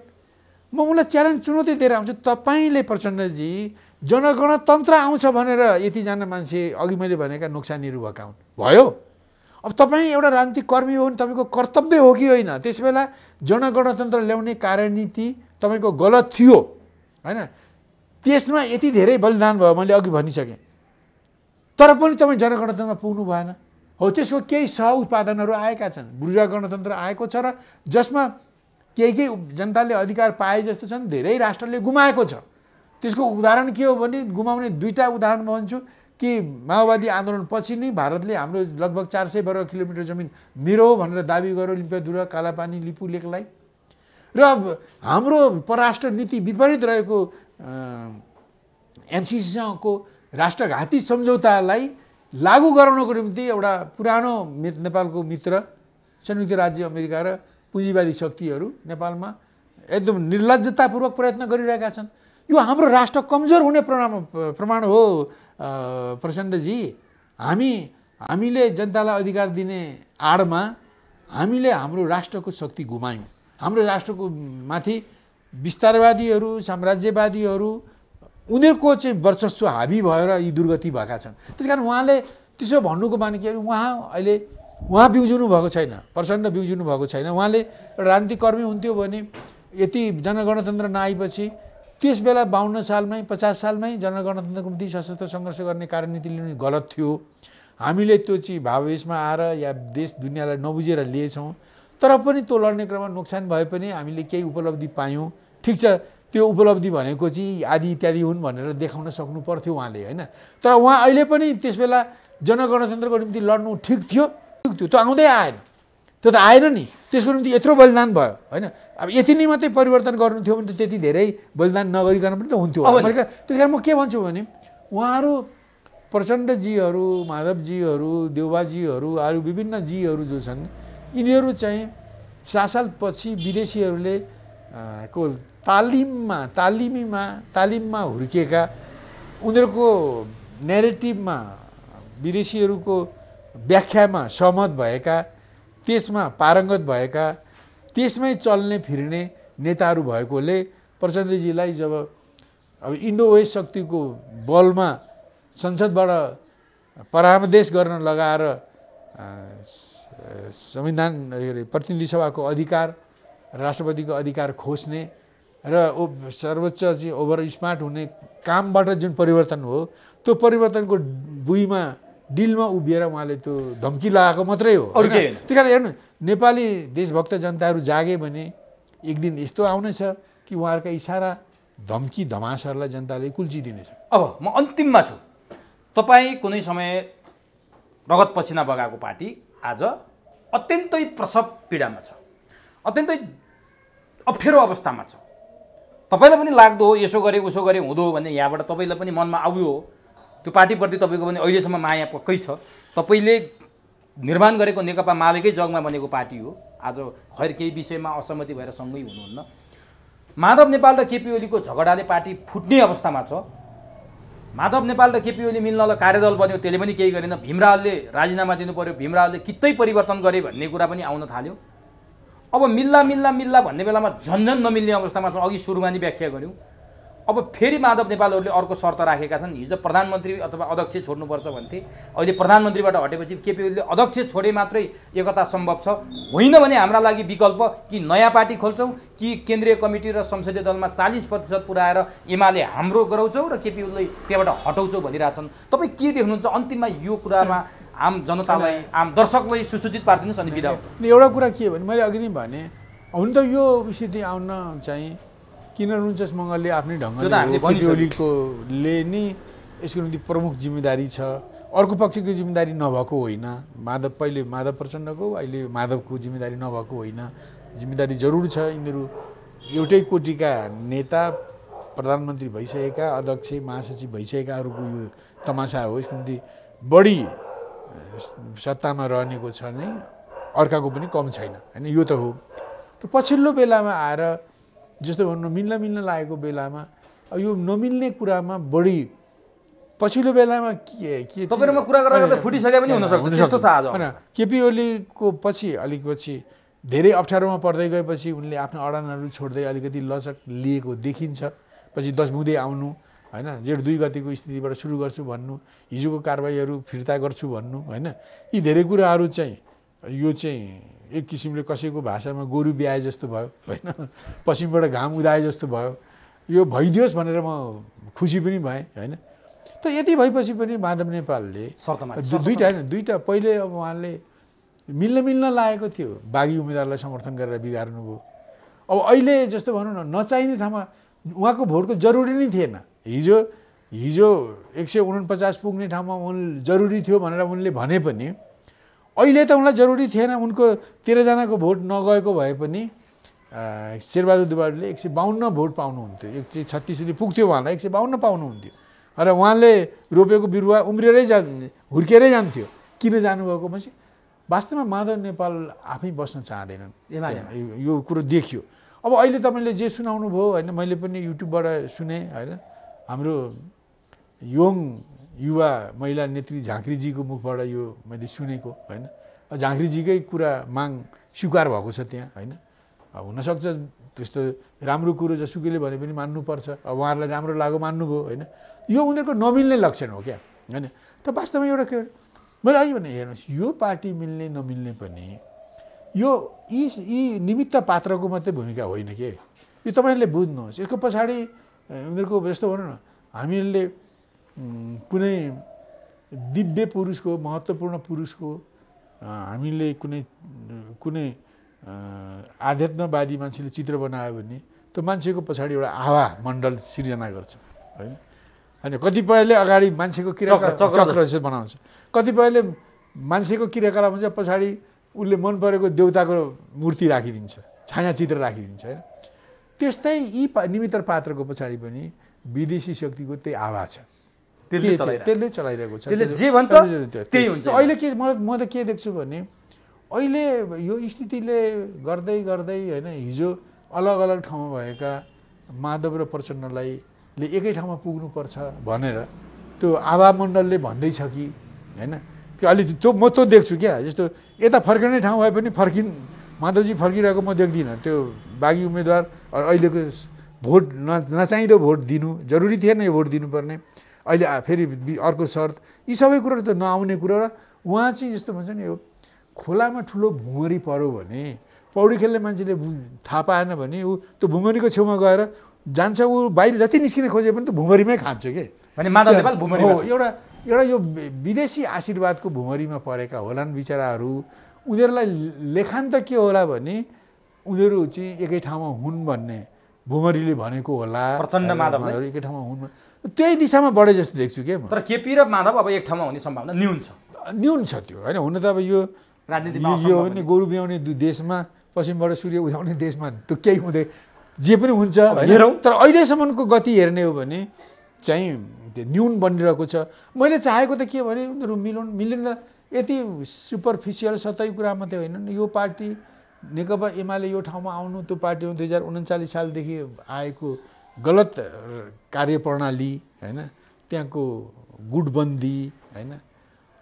म उनलाई च्यालेन्ज चुनौती दिएर आउँछु, तपाईँले प्रचण्डजी जनगणतन्त्र आउँछ भनेर यतिजना मान्छे अघि मैले भनेका नोक्सानीहरू भएका हुन् भयो। अब तपाईँ एउटा राजनीतिक कर्मी हो भने तपाईँको कर्तव्य हो कि होइन? त्यसबेला जनगणतन्त्र ल्याउने कार्यनीति तपाईँको गलत थियो होइन, त्यसमा यति धेरै बलिदान भयो मैले अघि भनिसकेँ। तर पनि तपाईँ जनगणतन्त्रमा पुग्नु भएन। हो त्यसको केही सह उत्पादनहरू आएका छन्, बुर्जुवा गणतन्त्र आएको छ र जसमा केही जनताले अधिकार पाए जस्तो छन्, धेरै राष्ट्रले गुमाएको छ। त्यसको उदाहरण के हो भने गुमाउने दुईटा उदाहरण भन्छु कि माओवादी आन्दोलनपछि नै भारतले हाम्रो लगभग 400 वर्ग किलोमिटर जमिन मेरो हो भनेर दाबी गर्यो लिम्पियाधुरा, कालापानी, लिपु लेकलाई। र हाम्रो परराष्ट्र नीति विपरीत रहेको एमसिसीसँगको राष्ट्रघाती सम्झौतालाई लागू गराउनको निम्ति एउटा पुरानो नेपालको मित्र संयुक्त राज्य अमेरिका र पुँजीवादी शक्तिहरू नेपालमा एकदम निर्लज्जतापूर्वक प्रयत्न गरिरहेका छन्। यो हाम्रो राष्ट्र कमजोर हुने प्रमाण हो प्रचण्डजी। हामीले जनतालाई अधिकार दिने आडमा हामीले हाम्रो राष्ट्रको शक्ति गुमायौँ, हाम्रो राष्ट्रको माथि विस्तारवादीहरू साम्राज्यवादीहरू उनीहरूको चाहिँ वर्चस्व हाबी भएर यी दुर्गति भएका छन्। त्यस कारण उहाँले त्यसो भन्नुको बानी के उहाँ बिउजिनु भएको छैन, प्रचण्ड बिउजिनु भएको छैन। उहाँले राजनीतिक कर्मी हुन्थ्यो भने यति जनगणतन्त्र नआएपछि त्यस बेला 52 सालमै 50 सालमै जनगणतन्त्रको निम्ति सशस्त्र सङ्घर्ष गर्ने कार्यनीति लिनु गलत थियो। हामीले त्यो चाहिँ भाववेशमा आएर या देश दुनियाँलाई नबुझेर लिएछौँ। तर पनि त्यो लड्ने क्रममा नोक्सान भए पनि हामीले केही उपलब्धि पायौँ। ठिक छ, त्यो उपलब्धि भनेको चाहिँ आदि इत्यादि हुन् भनेर देखाउन सक्नु पर्थ्यो उहाँले, होइन। तर उहाँ अहिले पनि त्यस बेला जनगणतन्त्रको निम्ति लड्नु ठिक थियो, त्यो आउँदै आएन, त्यो त आएन नि। त्यसको निम्ति यत्रो बलिदान भयो, होइन। अब यति नै मात्रै परिवर्तन गर्नु थियो भने त त्यति धेरै बलिदान नगरिकन पनि त हुन्थ्यो। त्यस कारण म के भन्छु भने उहाँहरू प्रचण्डजीहरू, माधवजीहरू, देउबाजीहरू, अरू विभिन्न जीहरू जो छन्, यिनीहरू चाहिँ 7 सालपछि विदेशीहरूले को तालिममा हुर्किएका, उनीहरूको नेरेटिभमा विदेशीहरूको व्याख्यामा सहमत भएका, त्यसमा पारङ्गत भएका, त्यसमै चल्ने फिर्ने नेताहरू भएकोले प्रचण्डजीलाई जब अब इन्डो वेस्ट शक्तिको बलमा संसदबाट परामर्श गर्न लगाएर संविधान प्रतिनिधि सभाको अधिकार, राष्ट्रपतिको अधिकार खोज्ने र सर्वोच्च चाहिँ ओभर स्मार्ट हुने कामबाट जुन परिवर्तन हो, त्यो परिवर्तनको बुइमा डिलमा उभिएर उहाँले त्यो धम्की लगाएको मात्रै हो। त्यही कारण हेर्नु, नेपाली देशभक्त जनताहरू जागे भने एक दिन यस्तो आउनेछ कि उहाँहरूका इसारा धम्की धमासहरूलाई जनताले कुल्चिदिनेछ। अब म अन्तिममा छु। तपाईँ कुनै समय रगत पसिना बगाएको पार्टी आज अत्यन्तै प्रसव पीडामा छ, अत्यन्तै अप्ठ्यारो अवस्थामा छ। तपाईँलाई पनि लाग्दो हो यसो गरे उसो गरे हुँदो भन्ने, यहाँबाट तपाईँलाई पनि मनमा आउयो हो। त्यो पार्टीप्रति तपाईँको पनि अहिलेसम्म माया पक्कै छ। तपाईँले निर्माण गरेको नेकपा मालेकै जगमा बनेको पार्टी हो। आज खैर केही विषयमा असहमति भएर सँगै हुनुहुन्न। माधव नेपाल र केपी ओलीको झगडाले पार्टी फुट्ने अवस्थामा छ। माधव नेपाल र केपी ओली मिल्नलाई कार्यदल बन्यो, त्यसले पनि केही गरेन। भीमरावले राजीनामा दिनु पर्यो, भीमरावले कित्तै परिवर्तन गरे भन्ने कुरा पनि आउन थाल्यो। अब मिल्ला भन्ने बेलामा झन्झन नमिल्ने अवस्थामा छ। अघि सुरुमा नि व्याख्या गऱ्यौँ। अब फेरि माधव नेपालहरूले अर्को शर्त राखेका छन्। हिजो प्रधानमन्त्री अथवा अध्यक्ष छोड्नुपर्छ भन्थे, अहिले प्रधानमन्त्रीबाट हटेपछि केपी ओलीले अध्यक्ष छोडे मात्रै एकता सम्भव छ, होइन भने हाम्रा लागि विकल्प कि नयाँ पार्टी खोल्छौँ कि केन्द्रीय कमिटी र संसदीय दलमा 40% पुर्याएर एमाले हाम्रो गराउँछौँ र केपी ओलीलाई त्यहाँबाट हटाउँछौँ भनिरहेछन्। तपाईँ के देख्नुहुन्छ अन्तिममा यो कुरामा आम जनतालाई, आम दर्शकलाई सुसूचित पारिदिनुहोस् अनि बिदा। एउटा कुरा के भने मैले अघि नै भने, हुन त यो स्थिति आउन चाहिँ किन रुन्चस मङ्गलले आफ्नै ढङ्गले ओलीकोले नि यसको निम्ति प्रमुख जिम्मेदारी छ। अर्को पक्षको जिम्मेदारी नभएको होइन। पहिले माधव प्रचण्डको, अहिले माधवको जिम्मेदारी नभएको होइन। जिम्मेदारी जरुर छ। यिनीहरू एउटै कोटिका नेता, प्रधानमन्त्री भइसकेका, अध्यक्ष महासचिव भइसकेकाहरूको यो तमासा हो। यसको निम्ति बढी सत्तामा रहनेको छ नै, अर्काको पनि कम छैन, होइन। यो त हो। त पछिल्लो बेलामा आएर जस्तो भन्नु मिल्न लागेको बेलामा यो नमिल्ने कुरामा बढी पछिल्लो बेलामा के तपाईँहरूमा कुरा गर्दा फुटिसके पनि हुनसक्छ, त्यस्तो छ आज। होइन, केपी ओलीको अलिकपछि धेरै अप्ठ्यारोमा पर्दै गएपछि उनले आफ्नो अडानहरू छोड्दै अलिकति लचक लिएको देखिन्छ। पछि 10 बुँदै आउनु, होइन, जेठ 2 गतिको स्थितिबाट सुरु गर्छु भन्नु, हिजोको कारबाहीहरू फिर्ता गर्छु भन्नु, होइन। यी धेरै कुराहरू चाहिँ यो चाहिँ एक किसिमले कसैको भाषामा गोरु ब्याए जस्तो भयो, होइन। पश्चिमबाट घाम उदाए जस्तो भयो। यो भइदियोस् भनेर म खुसी पनि भएँ, होइन। त यति भएपछि पनि माधव नेपालले दुईटा पहिले अब उहाँले मिल्न लागेको थियो, बागी उम्मेदवारलाई समर्थन गरेर बिगार्नुभयो। अब अहिले जस्तो भनौँ न, नचाहिने ठाउँमा उहाँको भोटको जरुरी नै थिएन। हिजो 149 पुग्ने ठाउँमा उन जरुरी थियो भनेर उनले भने पनि अहिले त उनलाई जरुरी थिएन। उनको 13 जनाको भोट नगएको भए पनि शेरबहादुर देउवाले 152 भोट पाउनुहुन्थ्यो। 136ले पुग्थ्यो उहाँलाई, 152 पाउनुहुन्थ्यो। र उहाँले रोपेको बिरुवा उम्रिएरै हुर्किएरै जान्थ्यो। किन जानुभएको पछि वास्तवमा माधव नेपाल आफै बस्न चाहँदैनन्, यो कुरो देखियो। अब अहिले तपाईँले जे सुनाउनु भयो, होइन, मैले पनि युट्युबबाट सुने, होइन। हाम्रो यङ युवा महिला नेत्री झाँक्रीजीको मुखबाट यो मैले सुनेको, होइन। झाँक्रीजीकै कुरा माग स्वीकार भएको छ त्यहाँ, होइन। हुनसक्छ त्यस्तो राम्रो कुरो जसुकैले भने पनि मान्नुपर्छ। अब उहाँहरूलाई राम्रो लाग्यो मान्नुभयो होइन, यो उनीहरूको नमिल्ने लक्षण हो क्या होइन। त वास्तवमा एउटा के मैले अघि भने हेर्नुहोस्, यो पार्टी मिल्ने नमिल्ने पनि यो यी निमित्त पात्रको मात्रै भूमिका होइन के, यो तपाईँहरूले बुझ्नुहोस्। यसको पछाडि उनीहरूको यस्तो भनौँ न, हामीहरूले कुनै दिव्य पुरुषको महत्त्वपूर्ण पुरुषको हामीले कुनै आध्यात्मवादी मान्छेले चित्र बनायो भने त्यो मान्छेको पछाडि एउटा आभा मण्डल सिर्जना गर्छ होइन। होइन कतिपयले अगाडि मान्छेको क्रियाकलाप जस्तो बनाउँछ, कतिपयले मान्छेको क्रियाकलाप हुन्छ पछाडि उसले मन परेको देउताको मूर्ति राखिदिन्छ, छायाचित्र राखिदिन्छ होइन। त्यस्तै यी निमित्त पात्रको पछाडि पनि विदेशी शक्तिको त्यही आभा छ, त्यसले चलाइरहेको छ, त्यसले जे भन्छ त्यही हुन्छ। अहिले के म त के देख्छु भने अहिले यो स्थितिले गर्दै गर्दै होइन, हिजो अलग अलग ठाउँमा भएका माधव र प्रचण्डलाई एकै ठाउँमा पुग्नुपर्छ भनेर त्यो आभा मण्डलले भन्दैछ कि होइन, त्यो अलि त्यो म त देख्छु क्या। जस्तो यता फर्किने ठाउँ भए पनि माधवजी फर्किरहेको म देख्दिनँ। त्यो बागी उम्मेदवार अहिलेको भोट नचाहिँदो भोट दिनु जरुरी थिएन, यो भोट दिनुपर्ने अहिले फेरि अर्को शर्त, यी सबै कुरो त नआउने कुरो। र उहाँ चाहिँ जस्तो भन्छ नि, यो खोलामा ठुलो भुँगरी पऱ्यो भने पौडी खेल्ने मान्छेले थाहा पाएन भने ऊ त्यो भुँगरीको छेउमा गएर जान्छ, ऊ बाहिर जति निस्किन खोजे पनि त भुँगरीमै खान्छ के भने माधव नेपाल भुँगरीमा हो। एउटा यो विदेशी आशीर्वादको भुँगरीमा परेका होलान् बिचराहरू। उनीहरूलाई लेखान त के होला भने उनीहरू चाहिँ एकै ठाउँमा हुन् भन्ने भुँगरीले भनेको होला, प्रचण्ड माधव एकै ठाउँमा हुन्, त्यही दिशामा बढे जस्तो देख्छु के म। तर केपी र माधव अब एक ठाउँमा हुने सम्भावना न्यून छ त्यो होइन। हुन त अब यो राजनीतिमा यो भने गोरु ब्याउने देशमा, पश्चिमबाट सूर्य उदाउने देशमा त्यो केही हुँदै जे पनि हुन्छ हेरौँ। तर अहिलेसम्मको गति हेर्ने हो भने चाहिँ त्यो न्यून बनिरहेको छ। मैले चाहेको त के भने उनीहरू मिलेन, यति सुपरफिसियल सतै कुरा मात्रै होइन। यो पार्टी नेकपा एमाले यो ठाउँमा आउनु, त्यो पार्टी 2039 सालदेखि आएको गलत कार्यप्रणाली होइन, त्यहाँको गुटबन्दी होइन,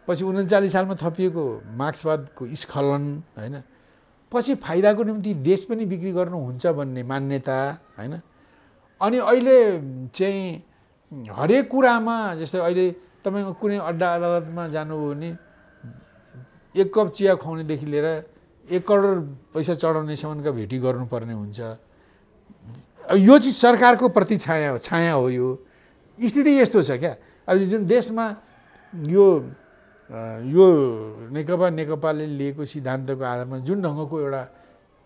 पछि 39 सालमा थपिएको मार्क्सवादको स्खलन होइन, पछि फाइदाको निम्ति देश पनि बिक्री गर्नुहुन्छ भन्ने मान्यता होइन। अनि अहिले चाहिँ हरेक कुरामा जस्तै अहिले तपाईँको कुनै अड्डा अदालतमा जानुभयो भने 1 कप चिया खुवाउनेदेखि लिएर 1 करोड पैसा चढाउनेसम्मका भेटी गर्नुपर्ने हुन्छ। यो चाहिँ सरकारको प्रति छाया हो। यो स्थिति यस्तो छ क्या। अब जुन देशमा यो नेकपाले लिएको सिद्धान्तको आधारमा जुन ढङ्गको एउटा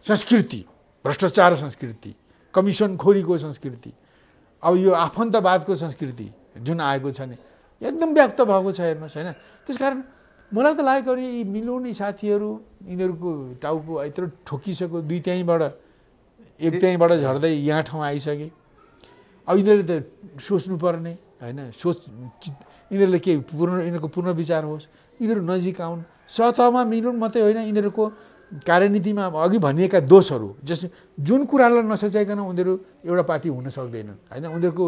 संस्कृति, भ्रष्टाचार संस्कृति, कमिसनखोरीको संस्कृति, अब यो आफन्तवादको संस्कृति जुन आएको छ नि, एकदम व्यक्त भएको छ हेर्नुहोस् होइन। त्यसकारण मलाई त लागेको यी मिलाउने साथीहरू यिनीहरूको टाउको यत्रो ठोकिसक्यो, एक त्यहीँबाट झर्दै यहाँ ठाउँ आइसके। अब यिनीहरूले त सोच्नुपर्ने होइन, यिनीहरूले के यिनीहरूको पूर्ण विचार होस्, यिनीहरू नजिक आउन्, सतहमा मिलुन् मात्रै होइन। यिनीहरूको कार्यनीतिमा अघि भनिएका दोषहरू जस्तो जुन कुरालाई नसचाइकन उनीहरू एउटा पार्टी हुन सक्दैनन् होइन। उनीहरूको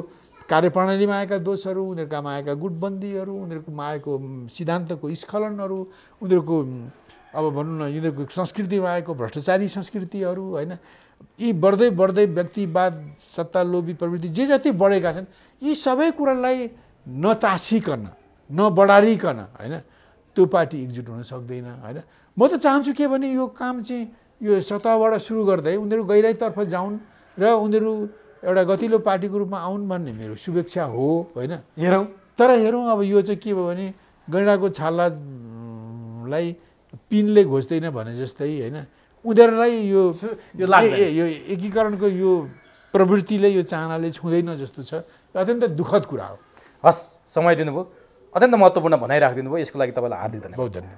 कार्यप्रणालीमा आएका दोषहरू, उनीहरूकामा आएका गुटबन्दीहरू, उनीहरूकोमा आएको सिद्धान्तको स्खलनहरू, उनीहरूको अब भनौँ न यिनीहरूको संस्कृतिमा आएको भ्रष्टाचारी संस्कृतिहरू होइन, यी बढ्दै बढ्दै व्यक्तिवाद, सत्ता लोभी प्रवृत्ति जे जति बढेका छन्, यी सबै कुरालाई नतासिकन नबढारिकन होइन त्यो पार्टी एकजुट हुन सक्दैन होइन। म त चाहन्छु के भने यो काम चाहिँ यो सतहबाट सुरु गर्दै उनीहरू गहिराइतर्फ जाउन् र उनीहरू एउटा गतिलो पार्टीको रूपमा आउन् भन्ने मेरो शुभेच्छा हो होइन। तर हेरौँ अब यो चाहिँ के भयो भने गैँडाको छालालाई पिनले घोच्दैन भने जस्तै होइन, उनीहरूलाई यो एकीकरणको यो प्रवृत्तिले, यो चाहनाले छुँदैन जस्तो छ। अत्यन्त दुःखद कुरा हो। हस्, समय दिनुभयो, अत्यन्त महत्त्वपूर्ण भनाइ राखिदिनु भयो, यसको लागि तपाईँलाई हार्दिक धन्यवाद। बहुत धन्यवाद।